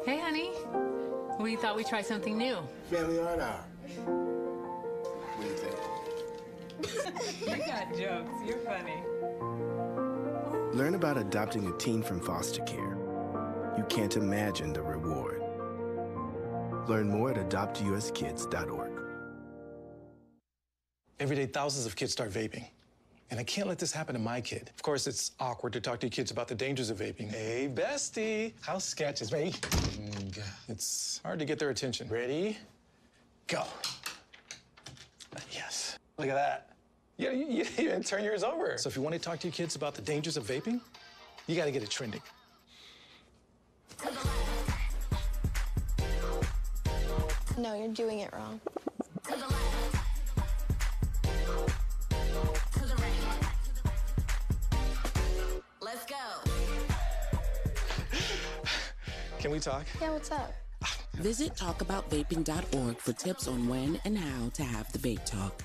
Hey, honey. We thought we'd try something new. Family art hour. What do you think? You got jokes. You're funny. Learn about adopting a teen from foster care. You can't imagine the reward. Learn more at adoptuskids.org. Every day, thousands of kids start vaping. And I can't let this happen to my kid. Of course, it's awkward to talk to your kids about the dangers of vaping. Hey, bestie, how sketch is vaping? It's hard to get their attention. Ready? Go. Yes. Look at that. Yeah, you didn't turn yours over. So if you want to talk to your kids about the dangers of vaping, you got to get it trending. No, you're doing it wrong. Let's go. Can we talk? Yeah, what's up? Visit talkaboutvaping.org for tips on when and how to have the vape talk.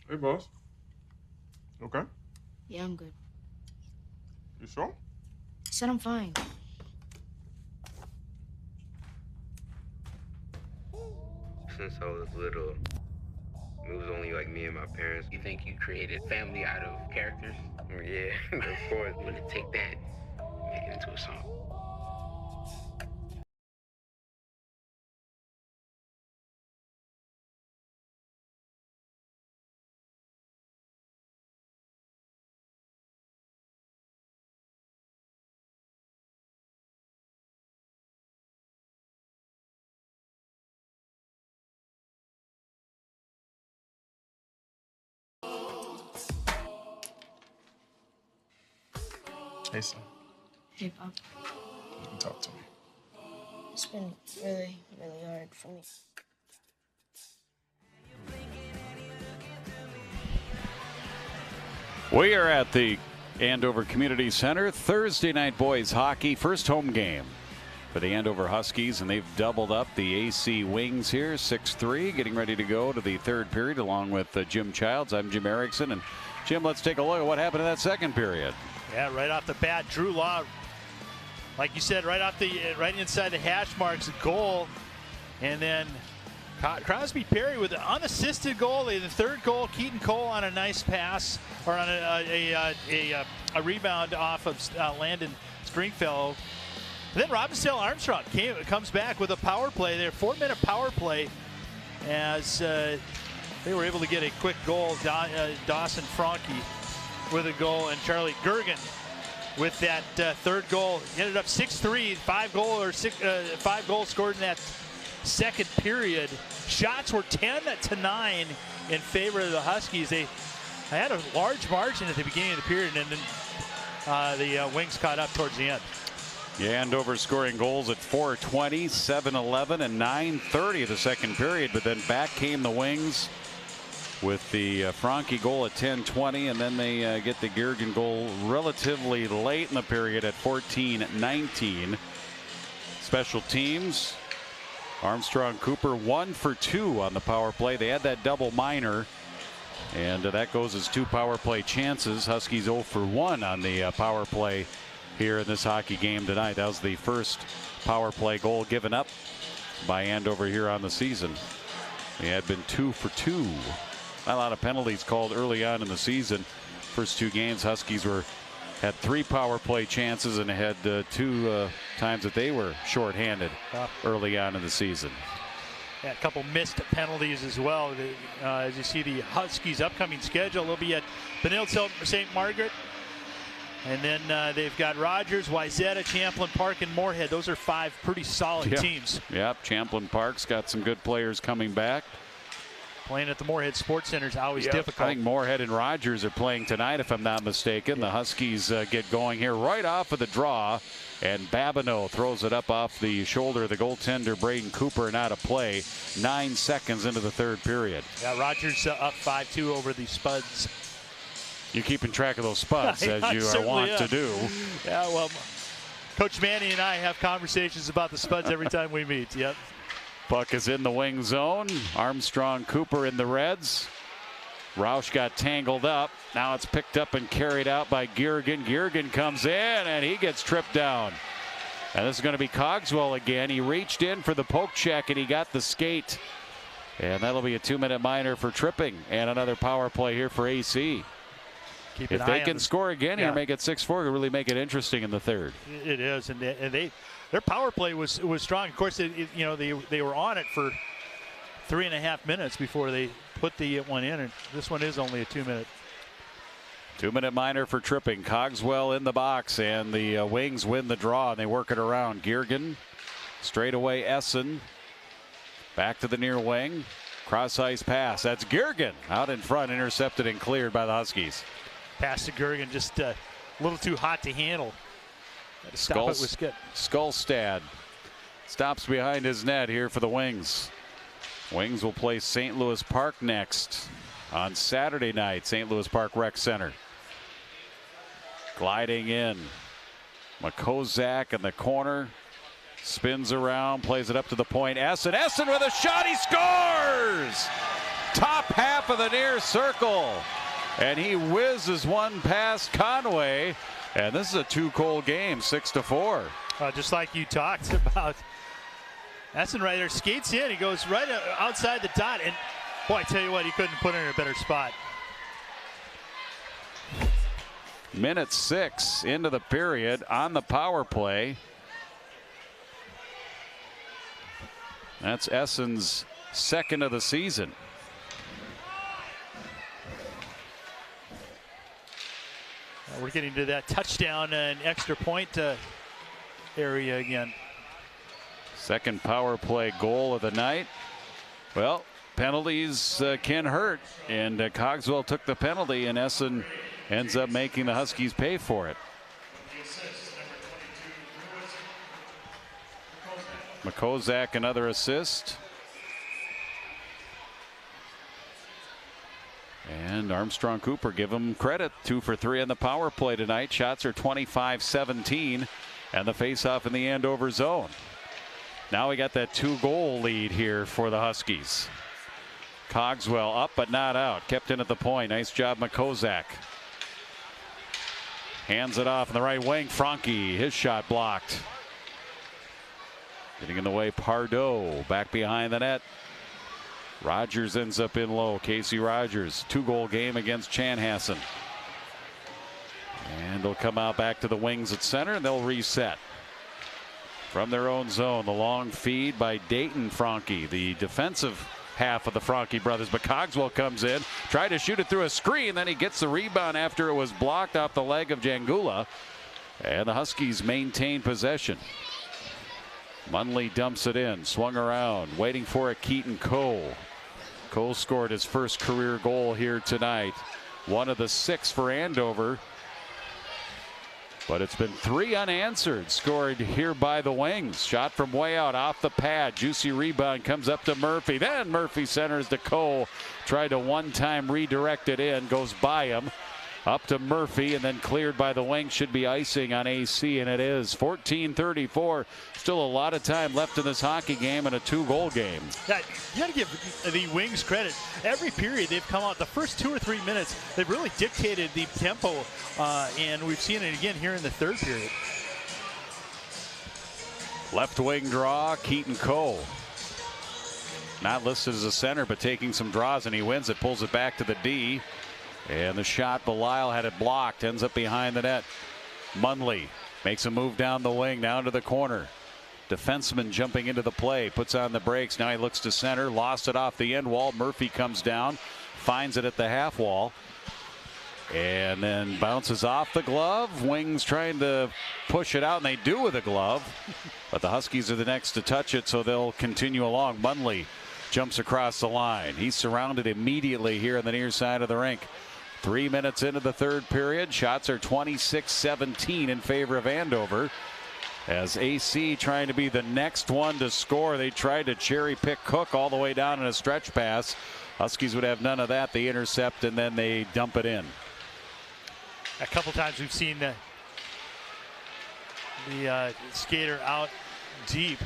Hey, boss. Okay? Yeah, I'm good. You sure? I said I'm fine. Since I was little, it was only like me and my parents. You think you created family out of characters? Yeah, of course. I'm gonna take that, make it into a song. Hey, son. Hey, Pop. You can talk to me. It's been really, really hard for me. We are at the Andover Community Center. Thursday night boys hockey, first home game for the Andover Huskies, and they've doubled up the AC Wings here, 6-3, getting ready to go to the third period along with Jim Childs. I'm Jim Erickson, and Jim, let's take a look at what happened in that second period. Yeah, right off the bat, Drew Law, like you said, right inside the hash marks, goal, and then Crosby Perry with an unassisted goal. The third goal, Keaton Cole on a nice pass, or on a rebound off of Landon Stringfellow. And then Robbinsdale Armstrong comes back with a power play there, 4-minute power play, as they were able to get a quick goal. Dawson Franke with a goal, and Charlie Gergen with that third goal. Ended up 6-3, 5 goals scored in that second period. Shots were 10-9 in favor of the Huskies. They had a large margin at the beginning of the period, and then the Wings caught up towards the end. Yeah, Andover scoring goals at 4:20, 7:11, and 9:30 of the second period, but then back came the Wings with the Franke goal at 10:20, and then they get the Gergen goal relatively late in the period at 14:19. Special teams, Armstrong Cooper 1 for 2 on the power play. They had that double minor, and that goes as 2 power play chances. Huskies 0 for 1 on the power play here in this hockey game tonight. That was the first power play goal given up by Andover here on the season. They had been 2 for 2. Not a lot of penalties called early on in the season. First 2 games, Huskies had 3 power play chances and had 2 times that they were shorthanded early on in the season. Yeah, a couple missed penalties as well. As you see the Huskies' upcoming schedule, they'll be at Benilde St. Margaret. And then they've got Rogers, Wayzata, Champlin Park, and Moorhead. Those are 5 pretty solid teams. Yep, Champlin Park's got some good players coming back. Playing at the Moorhead Sports Center is always difficult. I think Moorhead and Rogers are playing tonight, if I'm not mistaken. The Huskies get going here right off of the draw, and Babineau throws it up off the shoulder of the goaltender, Braden Cooper, and out of play 9 seconds into the third period. Yeah, Rogers up 5-2 over the Spuds. You're keeping track of those Spuds, as you are wont to do. Yeah, well, Coach Manny and I have conversations about the Spuds every time we meet. Yep. Puck is in the wing zone. Armstrong Cooper in the Reds. Roush got tangled up. Now it's picked up and carried out by Gergen. Gergen comes in, and he gets tripped down. And this is going to be Cogswell again. He reached in for the poke check, and he got the skate. And that'll be a 2-minute minor for tripping, and another power play here for AC. If they can score again here, make it 6-4, it'll really make it interesting in the third. It is, and their power play was strong. Of course, they were on it for 3.5 minutes before they put the one in, and this one is only a 2-minute. 2-minute minor for tripping. Cogswell in the box, and the Wings win the draw, and they work it around. Gergen, straight away Essen, back to the near wing. Cross ice pass. That's Gergen out in front, intercepted and cleared by the Huskies. Pass to Gergen, just a little too hot to handle. Stop it with skip. Skolstad stops behind his net here for the Wings. Wings will play St. Louis Park next on Saturday night, St. Louis Park Rec Center. Gliding in. Makozak in the corner. Spins around, plays it up to the point. Essen with a shot, he scores! Top half of the near circle. And he whizzes one past Conway. And this is a 2-goal game, 6-4. Just like you talked about. Essen right there skates in. He goes right outside the dot. And boy, I tell you what, he couldn't put it in a better spot. Minute 6 into the period on the power play. That's Essen's second of the season. We're getting to that touchdown and extra point area again. Second power play goal of the night. Well, penalties can hurt, and Cogswell took the penalty, and Essen ends up making the Huskies pay for it. McCozak another assist. And Armstrong Cooper, give him credit. 2 for 3 on the power play tonight. Shots are 25-17. And the faceoff in the Andover zone. Now we got that 2-goal lead here for the Huskies. Cogswell up but not out. Kept in at the point. Nice job, McCozak. Hands it off in the right wing. Franke, his shot blocked. Getting in the way, Pardo back behind the net. Rogers ends up in low. Casey Rogers, 2-goal game against Chanhassen. And they'll come out back to the wings at center, and they'll reset. From their own zone, the long feed by Dayton Franke, the defensive half of the Franke brothers. But Cogswell comes in, tried to shoot it through a screen, then he gets the rebound after it was blocked off the leg of Jangula. And the Huskies maintain possession. Munley dumps it in, swung around, waiting for it, Keaton Cole. Cole scored his first career goal here tonight. One of the 6 for Andover. But it's been 3 unanswered, scored here by the wings. Shot from way out off the pad. Juicy rebound comes up to Murphy. Then Murphy centers to Cole. Tried to one-time redirect it in. Goes by him. Up to Murphy and then cleared by the wing. Should be icing on AC, and it is. 14-34. Still a lot of time left in this hockey game and a 2-goal game. Yeah, you got to give the Wings credit. Every period they've come out, the first 2 or 3 minutes, they've really dictated the tempo, and we've seen it again here in the 3rd period. Left wing draw, Keaton Cole. Not listed as a center, but taking some draws, and he wins it, pulls it back to the D. And the shot, Belisle had it blocked, ends up behind the net. Munley makes a move down the wing, down to the corner. Defenseman jumping into the play, puts on the brakes. Now he looks to center, lost it off the end wall. Murphy comes down, finds it at the half wall, and then bounces off the glove. Wings trying to push it out, and they do with a glove. But the Huskies are the next to touch it, so they'll continue along. Munley jumps across the line. He's surrounded immediately here on the near side of the rink. 3 minutes into the 3rd period. Shots are 26-17 in favor of Andover. As AC trying to be the next one to score. They tried to cherry pick Cook all the way down in a stretch pass. Huskies would have none of that. They intercept and then they dump it in. A couple times we've seen the skater out deep.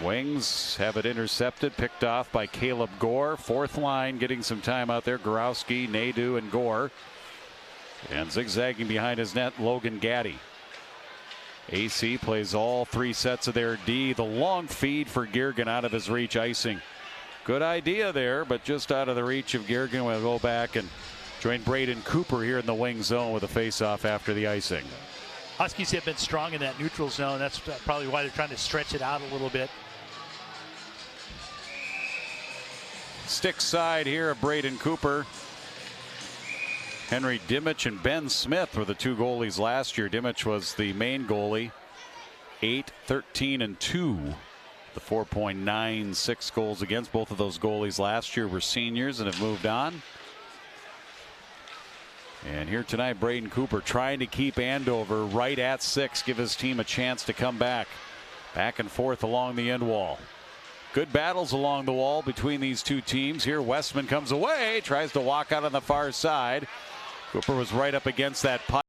Wings have it intercepted, picked off by Caleb Gore. 4th line getting some time out there. Gorowski, Nadeau, and Gore. And zigzagging behind his net, Logan Gaddy. AC plays all 3 sets of their D. The long feed for Girgin out of his reach, icing. Good idea there, but just out of the reach of Girgin. We'll go back and join Braden Cooper here in the wing zone with a face-off after the icing. Huskies have been strong in that neutral zone. That's probably why they're trying to stretch it out a little bit. Stick side here of Braden Cooper. Henry Dimich and Ben Smith were the 2 goalies last year. Dimich was the main goalie. 8, 13, and 2. The 4.96 goals against. Both of those goalies last year were seniors and have moved on. And here tonight, Braden Cooper trying to keep Andover right at 6, give his team a chance to come back. Back and forth along the end wall. Good battles along the wall between these 2 teams. Here Westman comes away, tries to walk out on the far side. Cooper was right up against that puck.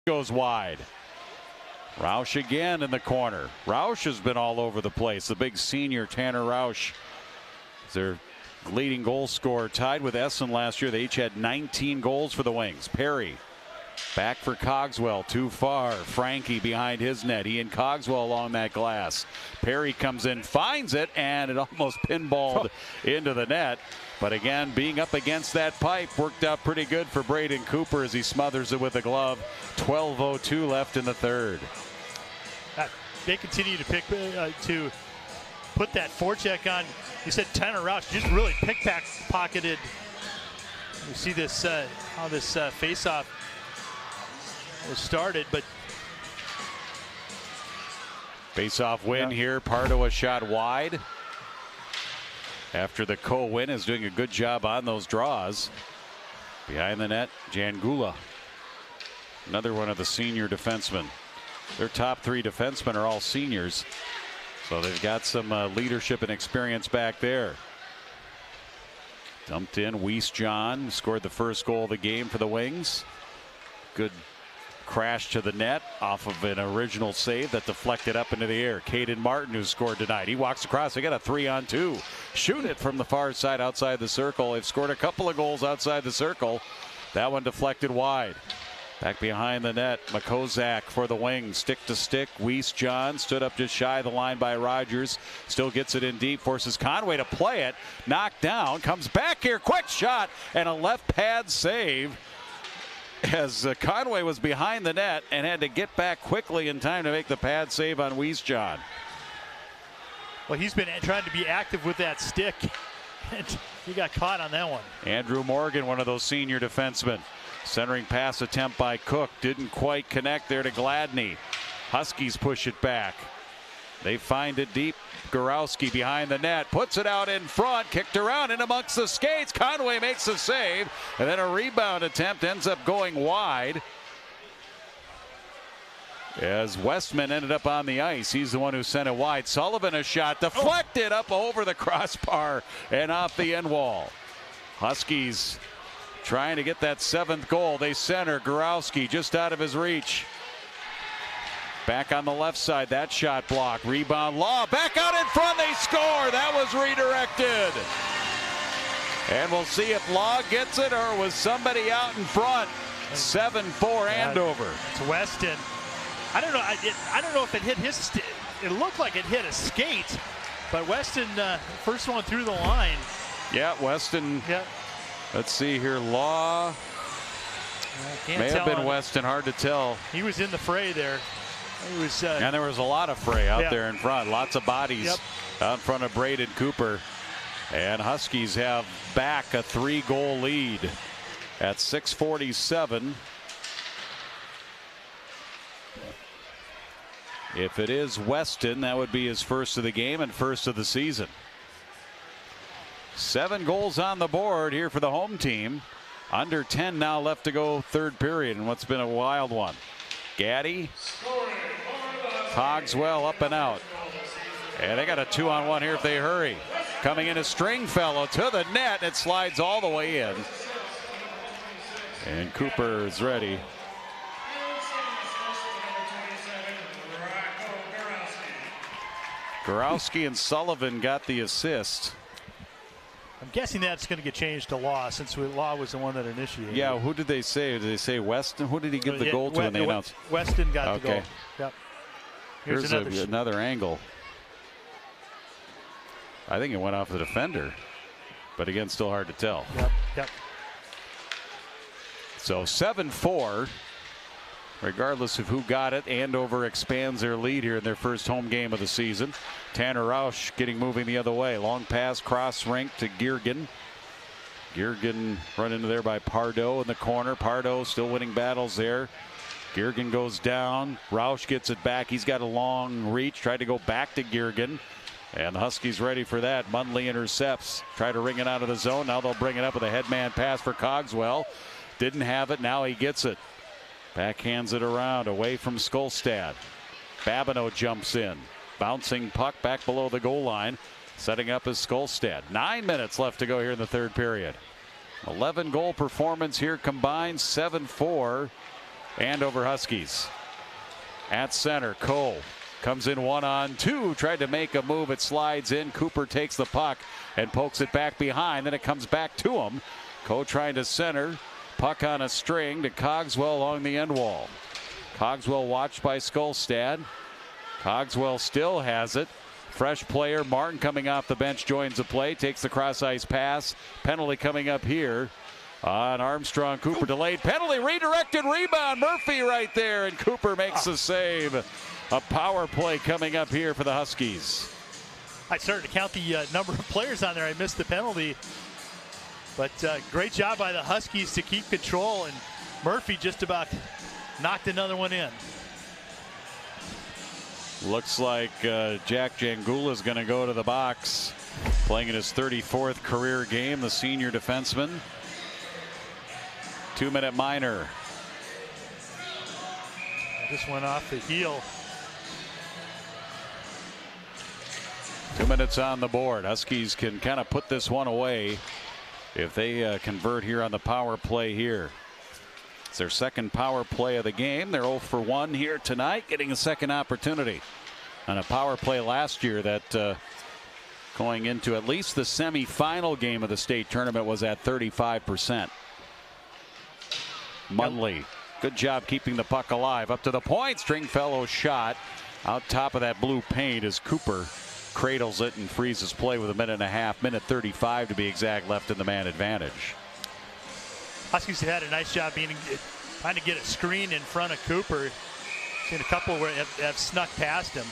Goes wide. Roush again in the corner. Roush has been all over the place. The big senior Tanner Roush is their leading goal scorer, tied with Essen last year. They each had 19 goals for the Wings. Perry back for Cogswell, too far. Franke behind his net. He and Cogswell along that glass. Perry comes in, finds it, and it almost pinballed into the net. But again, being up against that pipe worked out pretty good for Braden Cooper as he smothers it with a glove. 12:02 left in the third. They continue to to put that forecheck on. You said Tanner Roush just really pickpocketed. You see this how this face-off was started, but face-off win here. Pardo a shot wide. After the win is doing a good job on those draws. Behind the net, Jangula. Another one of the senior defensemen. Their top 3 defensemen are all seniors. So they've got some leadership and experience back there. Dumped in. Weiss John scored the first goal of the game for the Wings. Good crash to the net off of an original save that deflected up into the air. Caden Martin, who scored tonight. He walks across. They got a 3-on-2. Shoot it from the far side outside the circle. They've scored a couple of goals outside the circle. That one deflected wide. Back behind the net, Makozak for the Wings. Stick to stick. Weiss John stood up just shy of the line by Rogers. Still gets it in deep. Forces Conway to play it. Knocked down. Comes back here. Quick shot. And a left pad save. As Conway was behind the net and had to get back quickly in time to make the pad save on Weiss John. Well, he's been trying to be active with that stick. And he got caught on that one. Andrew Morgan, one of those senior defensemen. Centering pass attempt by Cook. Didn't quite connect there to Gladney. Huskies push it back. They find it deep. Gorowski behind the net. Puts it out in front. Kicked around in amongst the skates. Conway makes the save. And then a rebound attempt ends up going wide. As Westman ended up on the ice. He's the one who sent it wide. Sullivan a shot. Deflected up over the crossbar and off the end wall. Huskies trying to get that 7th goal. They center. Gorowski just out of his reach. Back on the left side. That shot blocked. Rebound. Law back out in front. They score. That was redirected. And we'll see if Law gets it or was somebody out in front. 7-4 Andover. It's Weston. I don't know. I don't know if it hit his. It looked like it hit a skate, but Weston first one through the line. Yeah, Weston. Yeah. Let's see here. Law may have been Weston. Hard to tell. He was in the fray there. He was. And there was a lot of fray out there in front. Lots of bodies out in front of Braden Cooper. And Huskies have back a 3-goal lead at 6:47. If it is Weston, that would be his first of the game and first of the season. 7 goals on the board here for the home team. Under 10 now left to go, third period, and what's been a wild one. Gaddy, Cogswell up and out. And they got a 2-on-1 here if they hurry. Coming in a Stringfellow to the net. It slides all the way in. And Cooper is ready. Gorowski and Sullivan got the assist. I'm guessing that's going to get changed to Law since Law was the one that initiated. Yeah, who did they say? Did they say Weston? Who did he give the goal to when they announced? Weston got the goal. Yep. Here's another angle. I think it went off the defender, but again, still hard to tell. Yep. So 7-4. Regardless of who got it, Andover expands their lead here in their first home game of the season. Tanner Roush getting moving the other way. Long pass, cross rink to Giergen. Giergen run into there by Pardo in the corner. Pardo still winning battles there. Giergen goes down. Roush gets it back. He's got a long reach. Tried to go back to Giergen. And the Huskies ready for that. Mundley intercepts. Try to ring it out of the zone. Now they'll bring it up with a headman pass for Cogswell. Didn't have it. Now he gets it. Backhands it around away from Skolstad. Babineau jumps in. Bouncing puck back below the goal line. Setting up is Skolstad. 9 minutes left to go here in the third period. 11 goal performance here combined. 7-4 Andover Huskies. At center, Cole comes in 1-on-2. Tried to make a move. It slides in. Cooper takes the puck and pokes it back behind. Then it comes back to him. Cole trying to center. Puck on a string to Cogswell along the end wall. Cogswell watched by Skolstad. Cogswell still has it. fresh player. Martin coming off the bench joins the play, takes the cross ice pass. Penalty coming up here on Armstrong. Cooper delayed penalty, redirected rebound. Murphy right there, and Cooper makes the save. A power play coming up here for the Huskies. I started to count the number of players on there. I missed the penalty. But great job by the Huskies to keep control, and Murphy just about knocked another one in. Looks like Jack Jangula is going to go to the box, playing in his 34th career game, the senior defenseman. 2-minute minor. This went off the heel. 2 minutes on the board. Huskies can kind of put this one away if they convert here on the power play here. It's their second power play of the game. They're 0 for 1 here tonight, getting a second opportunity on a power play last year that going into at least the semifinal game of the state tournament was at 35%. Munley, good job keeping the puck alive. Up to the point. Stringfellow shot out top of that blue paint as Cooper cradles it and freezes play with a minute and a half, minute 35 to be exact, left in the man advantage. Huskies have had a nice job trying to get a screen in front of Cooper. Seen a couple where have snuck past him.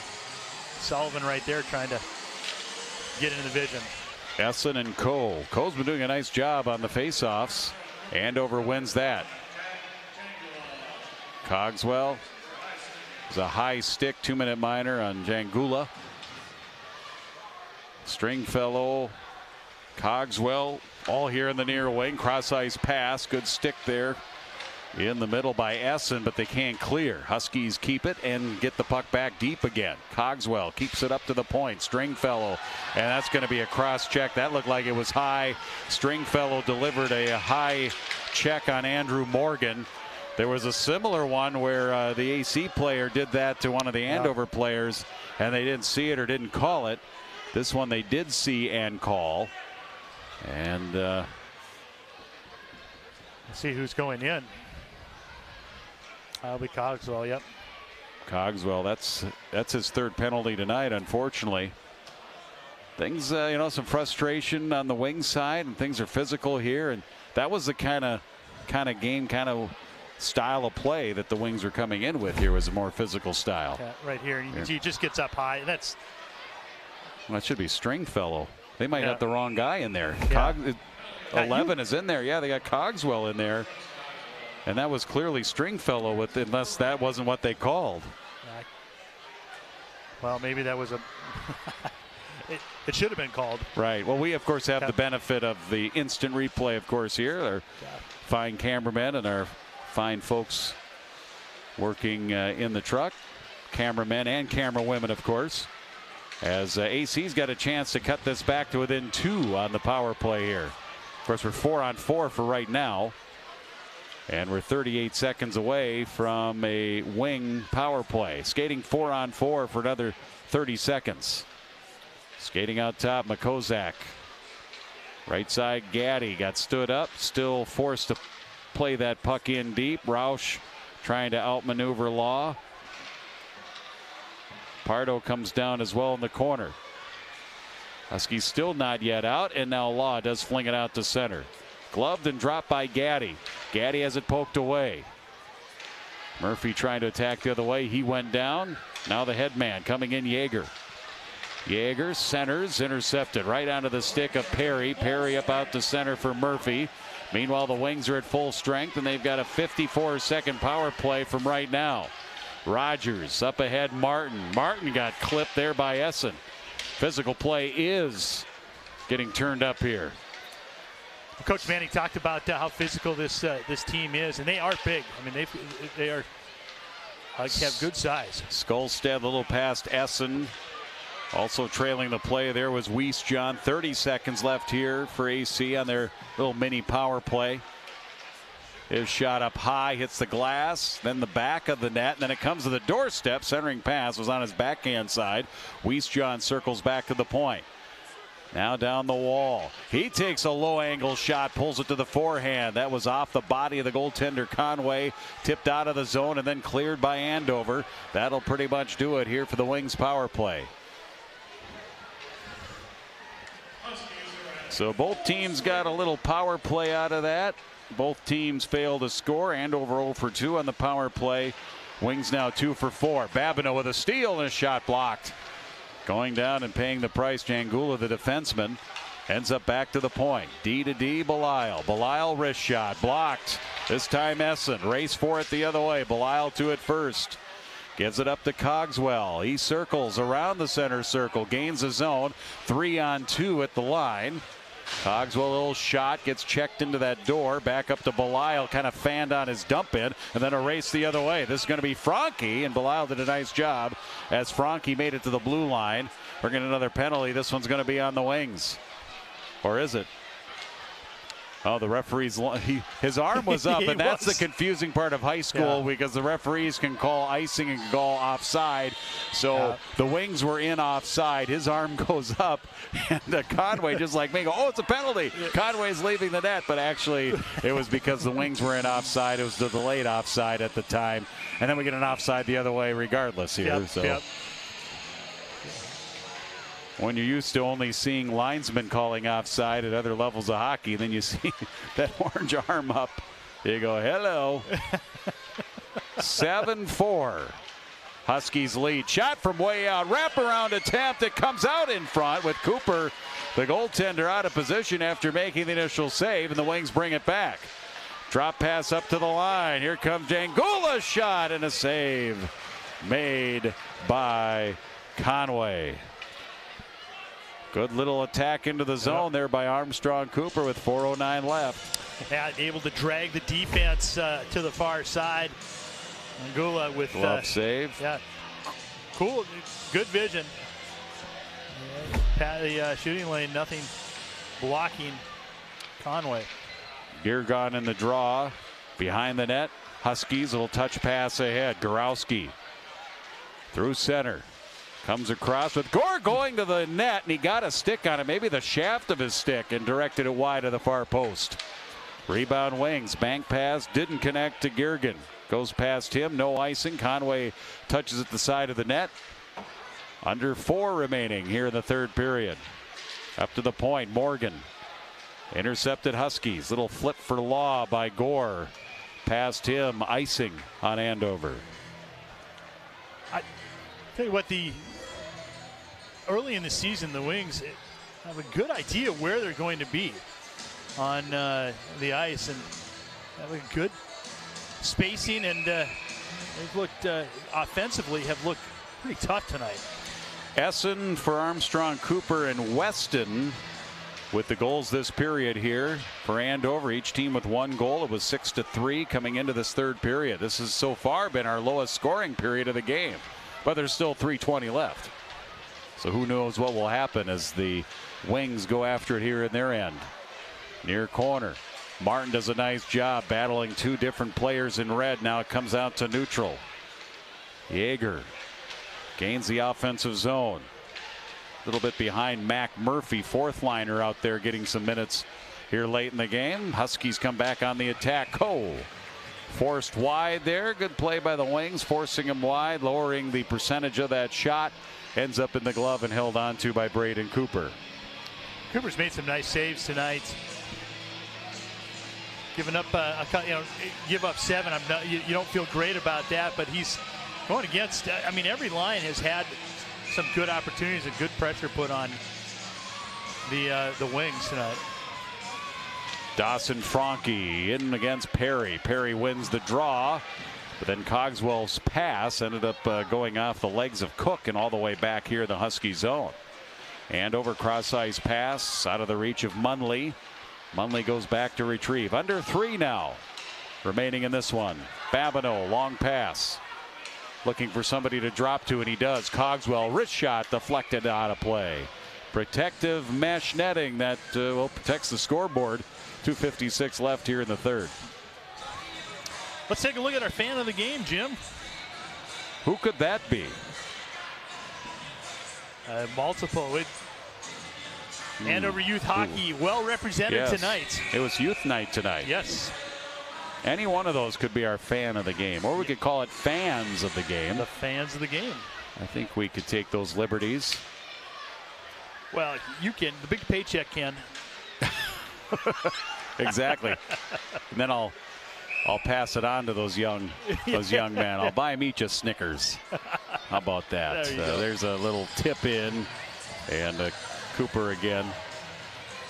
Sullivan right there trying to get into the vision. Essen and Cole. Cole's been doing a nice job on the faceoffs. Andover wins that. Cogswell is a high stick, 2-minute minor on Jangula. Stringfellow, Cogswell, all here in the near wing. Cross ice pass, good stick there in the middle by Essen, but they can't clear. Huskies keep it and get the puck back deep again. Cogswell keeps it up to the point. Stringfellow, and that's going to be a cross check. That looked like it was high. Stringfellow delivered a high check on Andrew Morgan. There was a similar one where the AC player did that to one of the Andover players, and they didn't see it or didn't call it. This one they did see and call. And let's see who's going in. That'll be Cogswell, yep. Cogswell, that's his third penalty tonight, unfortunately. Things, some frustration on the wing side, and things are physical here. And that was the kind of game, style of play that the Wings were coming in with here, was a more physical style. Yeah, right here, you can see he just gets up high. That's. Well, that should be Stringfellow. They might have the wrong guy in there. Yeah. 11 is in there. Yeah, they got Cogswell in there. And that was clearly Stringfellow, unless that wasn't what they called. Well, maybe that was a. It should have been called. Right. Well, we, of course, have the benefit of the instant replay, of course, here. Our fine cameramen and our fine folks working in the truck. Cameramen and camera women, of course. As AC's got a chance to cut this back to within 2 on the power play here. Of course, we're 4-on-4 for right now. And we're 38 seconds away from a wing power play. Skating 4-on-4 for another 30 seconds. Skating out top, Makozak. Right side, Gaddy got stood up, still forced to play that puck in deep. Roush trying to outmaneuver Law. Pardo comes down as well in the corner. Huskies still not yet out, and now Law does fling it out to center. Gloved and dropped by Gaddy. Gaddy has it poked away. Murphy trying to attack the other way. He went down. Now the head man coming in, Yeager. Yeager centers, intercepted right onto the stick of Perry. Perry up out to center for Murphy. Meanwhile, the Wings are at full strength, and they've got a 54-second power play from right now. Rogers up ahead, Martin. Martin got clipped there by Essen. Physical play is getting turned up here. Coach Manning talked about how physical this team is, and they are big. I mean, they are have good size. Skolstad a little past Essen. Also trailing the play there was Weiss John. 30 seconds left here for AC on their little mini power play. His shot up high, hits the glass, then the back of the net, and then it comes to the doorstep. Centering pass was on his backhand side. Weiss John circles back to the point. Now down the wall. He takes a low angle shot, pulls it to the forehand. That was off the body of the goaltender Conway, tipped out of the zone and then cleared by Andover. That'll pretty much do it here for the Wings power play. So both teams got a little power play out of that. Both teams failed to score. Andover 0 for 2 on the power play. Wings now 2 for 4. Babineau with a steal and a shot blocked. Going down and paying the price. Jangula, the defenseman, ends up back to the point. D to D, Belisle. Belisle wrist shot blocked. This time Essen. Race for it the other way. Belisle to it first. Gives it up to Cogswell. He circles around the center circle. Gains a zone. 3-on-2 at the line. Cogswell, a little shot, gets checked into that door. Back up to Belisle, kind of fanned on his dump in, and then a race the other way. This is going to be Franke, and Belisle did a nice job as Franke made it to the blue line. We're getting another penalty. This one's going to be on the Wings. Or is it? Oh, the referee's his arm was up, and that's the confusing part of high school because the referees can call icing and call offside. So the Wings were in offside. His arm goes up, and Conway, just like me, go, oh, it's a penalty. Conway's leaving the net, but actually it was because the Wings were in offside. It was the delayed offside at the time, and then we get an offside the other way regardless here. When you're used to only seeing linesmen calling offside at other levels of hockey, then you see that orange arm up. You go, hello. 7-4. Huskies lead. Shot from way out. Wraparound attempt. It comes out in front with Cooper, the goaltender, out of position after making the initial save, and the Wings bring it back. Drop pass up to the line. Here comes Jangula's shot, and a save made by Conway. Good little attack into the zone there by Armstrong Cooper with 4:09 left. Yeah, able to drag the defense to the far side. Angula with glove save. Yeah, cool, good vision. The shooting lane, nothing blocking Conway. Girgon in the draw behind the net. Huskies, little touch pass ahead. Gorowski through center. Comes across with Gore going to the net, and he got a stick on it, maybe the shaft of his stick, and directed it wide of the far post. Rebound Wings. Bank pass didn't connect to Girgon. Goes past him. No icing. Conway touches at the side of the net. Under 4 remaining here in the third period. Up to the point. Morgan. Intercepted Huskies. Little flip for Law by Gore. Past him. Icing on Andover. I tell you what, early in the season, the Wings have a good idea where they're going to be on the ice, and have a good spacing, and they've looked offensively, have looked pretty tough tonight. Essen for Armstrong, Cooper, and Weston with the goals this period here for Andover. Each team with 1 goal. It was 6-3 coming into this third period. This has so far been our lowest scoring period of the game, but there's still 3:20 left. So who knows what will happen as the Wings go after it here in their end. Near corner. Martin does a nice job battling 2 different players in red. Now it comes out to neutral. Yeager gains the offensive zone. A little bit behind Mac Murphy, 4th liner out there getting some minutes here late in the game. Huskies come back on the attack. Cole forced wide there. Good play by the Wings, forcing him wide, lowering the percentage of that shot. Ends up in the glove and held on to by Braden Cooper. Cooper's made some nice saves tonight. Giving up, give up 7. You don't feel great about that, but he's going against. I mean, every line has had some good opportunities and good pressure put on the Wings tonight. Dawson Franke in against Perry. Perry wins the draw, but then Cogswell's pass ended up going off the legs of Cook and all the way back here in the Husky zone. Andover cross ice pass out of the reach of Munley. Munley goes back to retrieve. Under 3 now remaining in this one. Babineau, long pass. Looking for somebody to drop to, and he does. Cogswell, wrist shot deflected out of play. Protective mesh netting that protects the scoreboard. 2:56 left here in the third. Let's take a look at our fan of the game, Jim. Who could that be? Multiple. Andover Youth Hockey well represented tonight. It was youth night tonight. Yes. Any one of those could be our fan of the game, or we could call it fans of the game. The fans of the game. I think we could take those liberties. Well, you can. The big paycheck can. Exactly. And then I'll pass it on to those young men. I'll buy them each a Snickers. How about that? There's a little tip in, and Cooper again.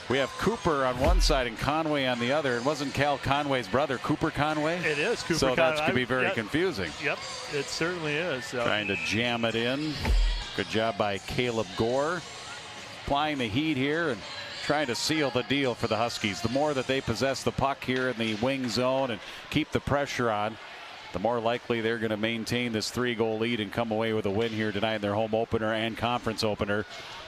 We have Cooper on one side and Conway on the other. It wasn't Cal Conway's brother, Cooper Conway? It is Cooper so Conway. So that could be very confusing. Yep, it certainly is. Trying to jam it in. Good job by Caleb Gore. Applying the heat here and trying to seal the deal for the Huskies. The more that they possess the puck here in the wing zone and keep the pressure on, the more likely they're going to maintain this 3-goal lead and come away with a win here tonight in their home opener and conference opener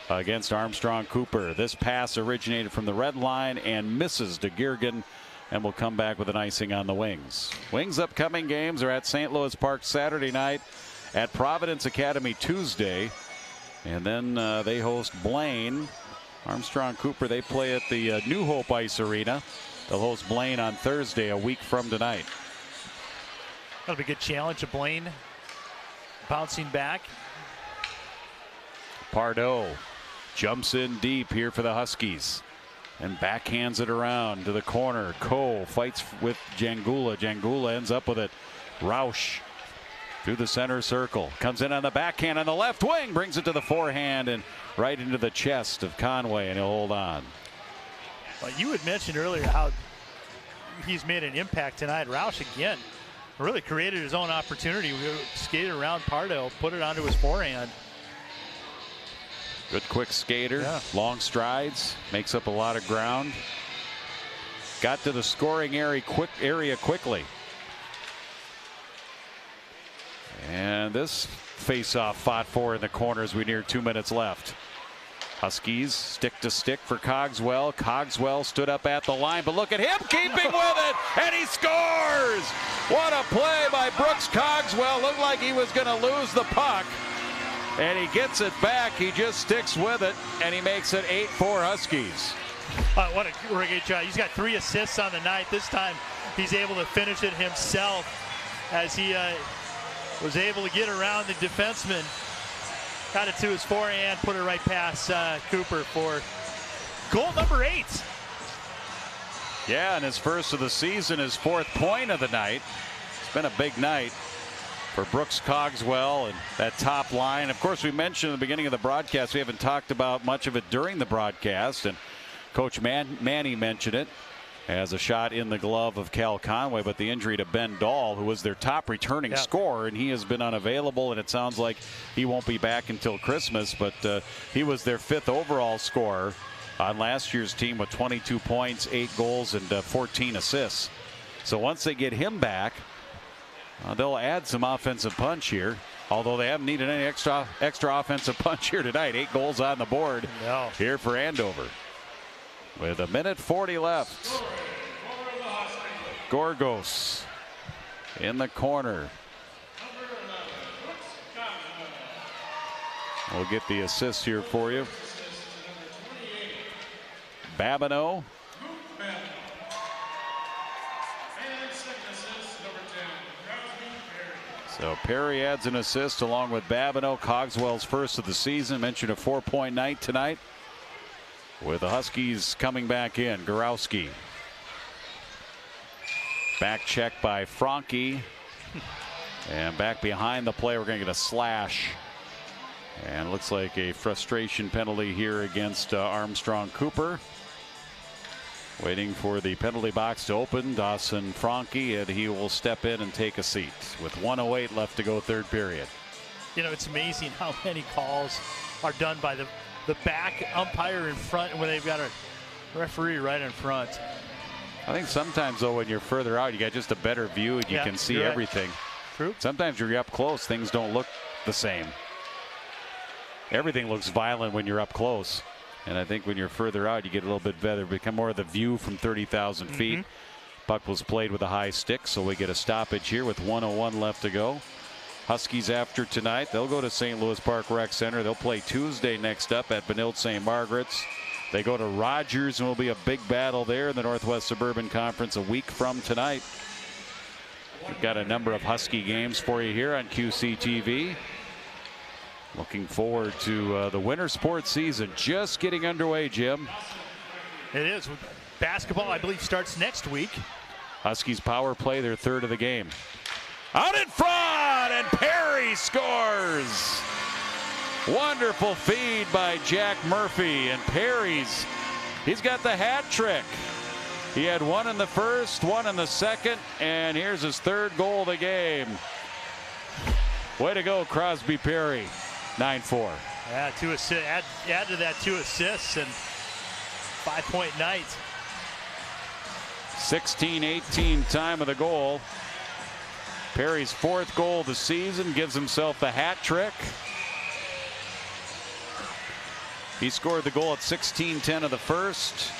against Armstrong Cooper. This pass originated from the red line and misses to Girgin, and will come back with an icing on the Wings. Wings' upcoming games are at St. Louis Park Saturday night, at Providence Academy Tuesday, and then they host Blaine. Armstrong Cooper, they play at the New Hope Ice Arena. They'll host Blaine on Thursday, a week from tonight. That'll be a good challenge to Blaine. Bouncing back. Pardo jumps in deep here for the Huskies and backhands it around to the corner. Coe fights with Jangula. Jangula ends up with it. Roush through the center circle. Comes in on the backhand on the left wing. Brings it to the forehand and right into the chest of Conway, and he'll hold on. Well, you had mentioned earlier how he's made an impact tonight. Roush again really created his own opportunity. Skated around Pardo, put it onto his forehand. Good quick skater, long strides, makes up a lot of ground. Got to the scoring area quickly. And this face-off fought for in the corner as we near 2 minutes left. Huskies stick to stick for Cogswell. Cogswell stood up at the line, but look at him keeping with it, and he scores! What a play by Brooks Cogswell. Looked like he was going to lose the puck. And he gets it back. He just sticks with it, and he makes it 8-4 Huskies. What a great job. He's got 3 assists on the night. This time he's able to finish it himself as he was able to get around the defenseman. Got it to his forehand, put it right past Cooper for goal number 8. Yeah, and his first of the season, his 4th point of the night. It's been a big night for Brooks Cogswell and that top line. Of course, we mentioned at the beginning of the broadcast, we haven't talked about much of it during the broadcast, and Coach Manny mentioned it as a shot in the glove of Cal Conway, but the injury to Ben Dahl, who was their top returning scorer, and he has been unavailable, and it sounds like he won't be back until Christmas, but he was their 5th overall scorer on last year's team with 22 points, 8 goals, and 14 assists. So once they get him back, they'll add some offensive punch here, although they haven't needed any extra offensive punch here tonight. 8 goals on the board here for Andover. With 1:40 left. Gorgos in the corner. We'll get the assist here for you. Babineau. So Perry adds an assist along with Babineau. Cogswell's first of the season. Mentioned a 4-point night tonight with the Huskies coming back in. Gorowski. Back check by Franke. And back behind the play, we're going to get a slash. And it looks like a frustration penalty here against Armstrong Cooper. Waiting for the penalty box to open. Dawson Franke, and he will step in and take a seat with 1:08 left to go, 3rd period. You know, it's amazing how many calls are done by the back umpire in front when they've got a referee right in front. I think sometimes, though, when you're further out, you got just a better view and you can see everything. True. Sometimes you're up close, things don't look the same. Everything looks violent when you're up close. And I think when you're further out, you get a little bit better, become more of the view from 30,000 feet. Puck was played with a high stick, so we get a stoppage here with 1:01 left to go. Huskies after tonight, they'll go to St. Louis Park Rec Center. They'll play Tuesday next up at Benilde St. Margaret's. They go to Rogers, and will be a big battle there in the Northwest Suburban Conference a week from tonight. We've got a number of Husky games for you here on QCTV. Looking forward to the winter sports season just getting underway, Jim. It is. basketball, I believe, starts next week. Huskies power play, their third of the game. Out in front, and Perry scores. Wonderful feed by Jack Murphy, and he's got the hat trick. He had one in the first, one in the second, and here's his third goal of the game. Way to go, Crosby Perry. 9-4. Yeah, 2 assists. Add to that 2 assists and 5-point night. 16-18 time of the goal. Perry's 4th goal of the season, gives himself the hat trick. He scored the goal at 16:10 of the first.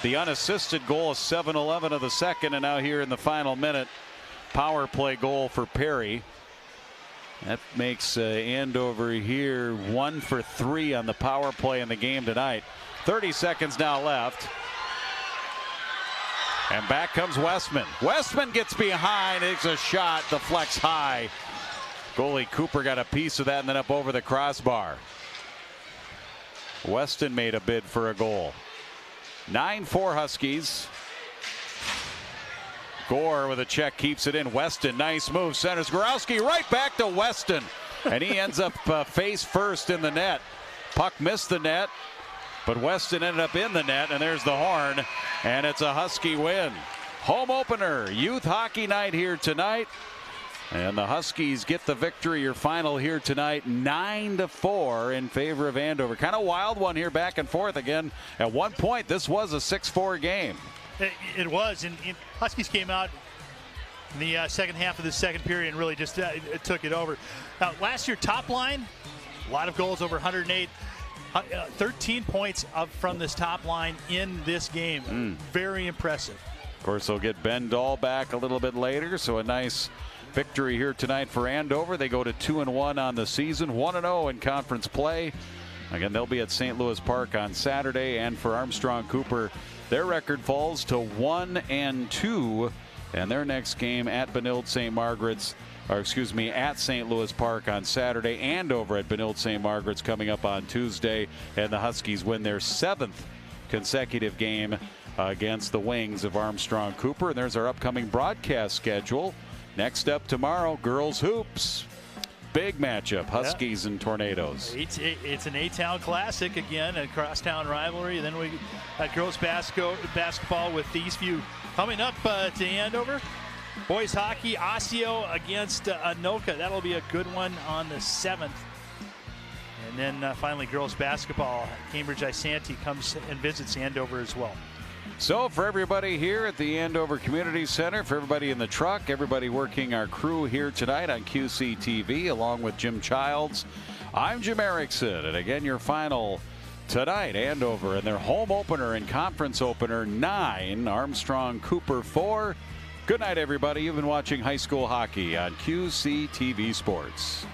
The unassisted goal is 7:11 of the second, and now here in the final minute, power play goal for Perry. That makes Andover here 1 for 3 on the power play in the game tonight. 30 seconds now left. And back comes Westman. Westman gets behind, takes a shot, deflects high. Goalie Cooper got a piece of that and then up over the crossbar. Weston made a bid for a goal. 9-4 Huskies. Gore with a check keeps it in. Weston, nice move, centers. Gorowski right back to Weston. And he ends up face first in the net. Puck missed the net, but Weston ended up in the net, and there's the horn, and it's a Husky win. Home opener, youth hockey night here tonight. And the Huskies get the victory, your final here tonight, 9-4 in favor of Andover. Kind of wild one here, back and forth again. At one point, this was a 6-4 game. It was, and Huskies came out in the second half of the second period and really just took it over. Now, last year, top line, a lot of goals, over 108. 13 points up from this top line in this game. Very impressive. Of course, they'll get Ben Dahl back a little bit later, so a nice victory here tonight for Andover. They go to 2-1 on the season, 1-0 in conference play. Again, they'll be at St. Louis Park on Saturday, and for Armstrong Cooper, their record falls to 1-2, and their next game at Benilde St. Margaret's, or excuse me, at St. Louis Park on Saturday, and over at Benilde St. Margaret's coming up on Tuesday. And the Huskies win their 7th consecutive game against the Wings of Armstrong Cooper. And there's our upcoming broadcast schedule. Next up tomorrow, girls hoops. Big matchup, Huskies and Tornadoes. It's an A-Town classic again, a crosstown rivalry. Then we got girls basketball with these few coming up to Andover. Boys hockey, Osseo against Anoka. That'll be a good one on the 7th. And then finally, girls basketball. Cambridge Isanti comes and visits Andover as well. So for everybody here at the Andover Community Center, for everybody in the truck, everybody working our crew here tonight on QCTV, along with Jim Childs, I'm Jim Erickson. And again, your final tonight, Andover, and their home opener and conference opener 9, Armstrong Cooper 4. Good night, everybody. You've been watching high school hockey on QCTV Sports.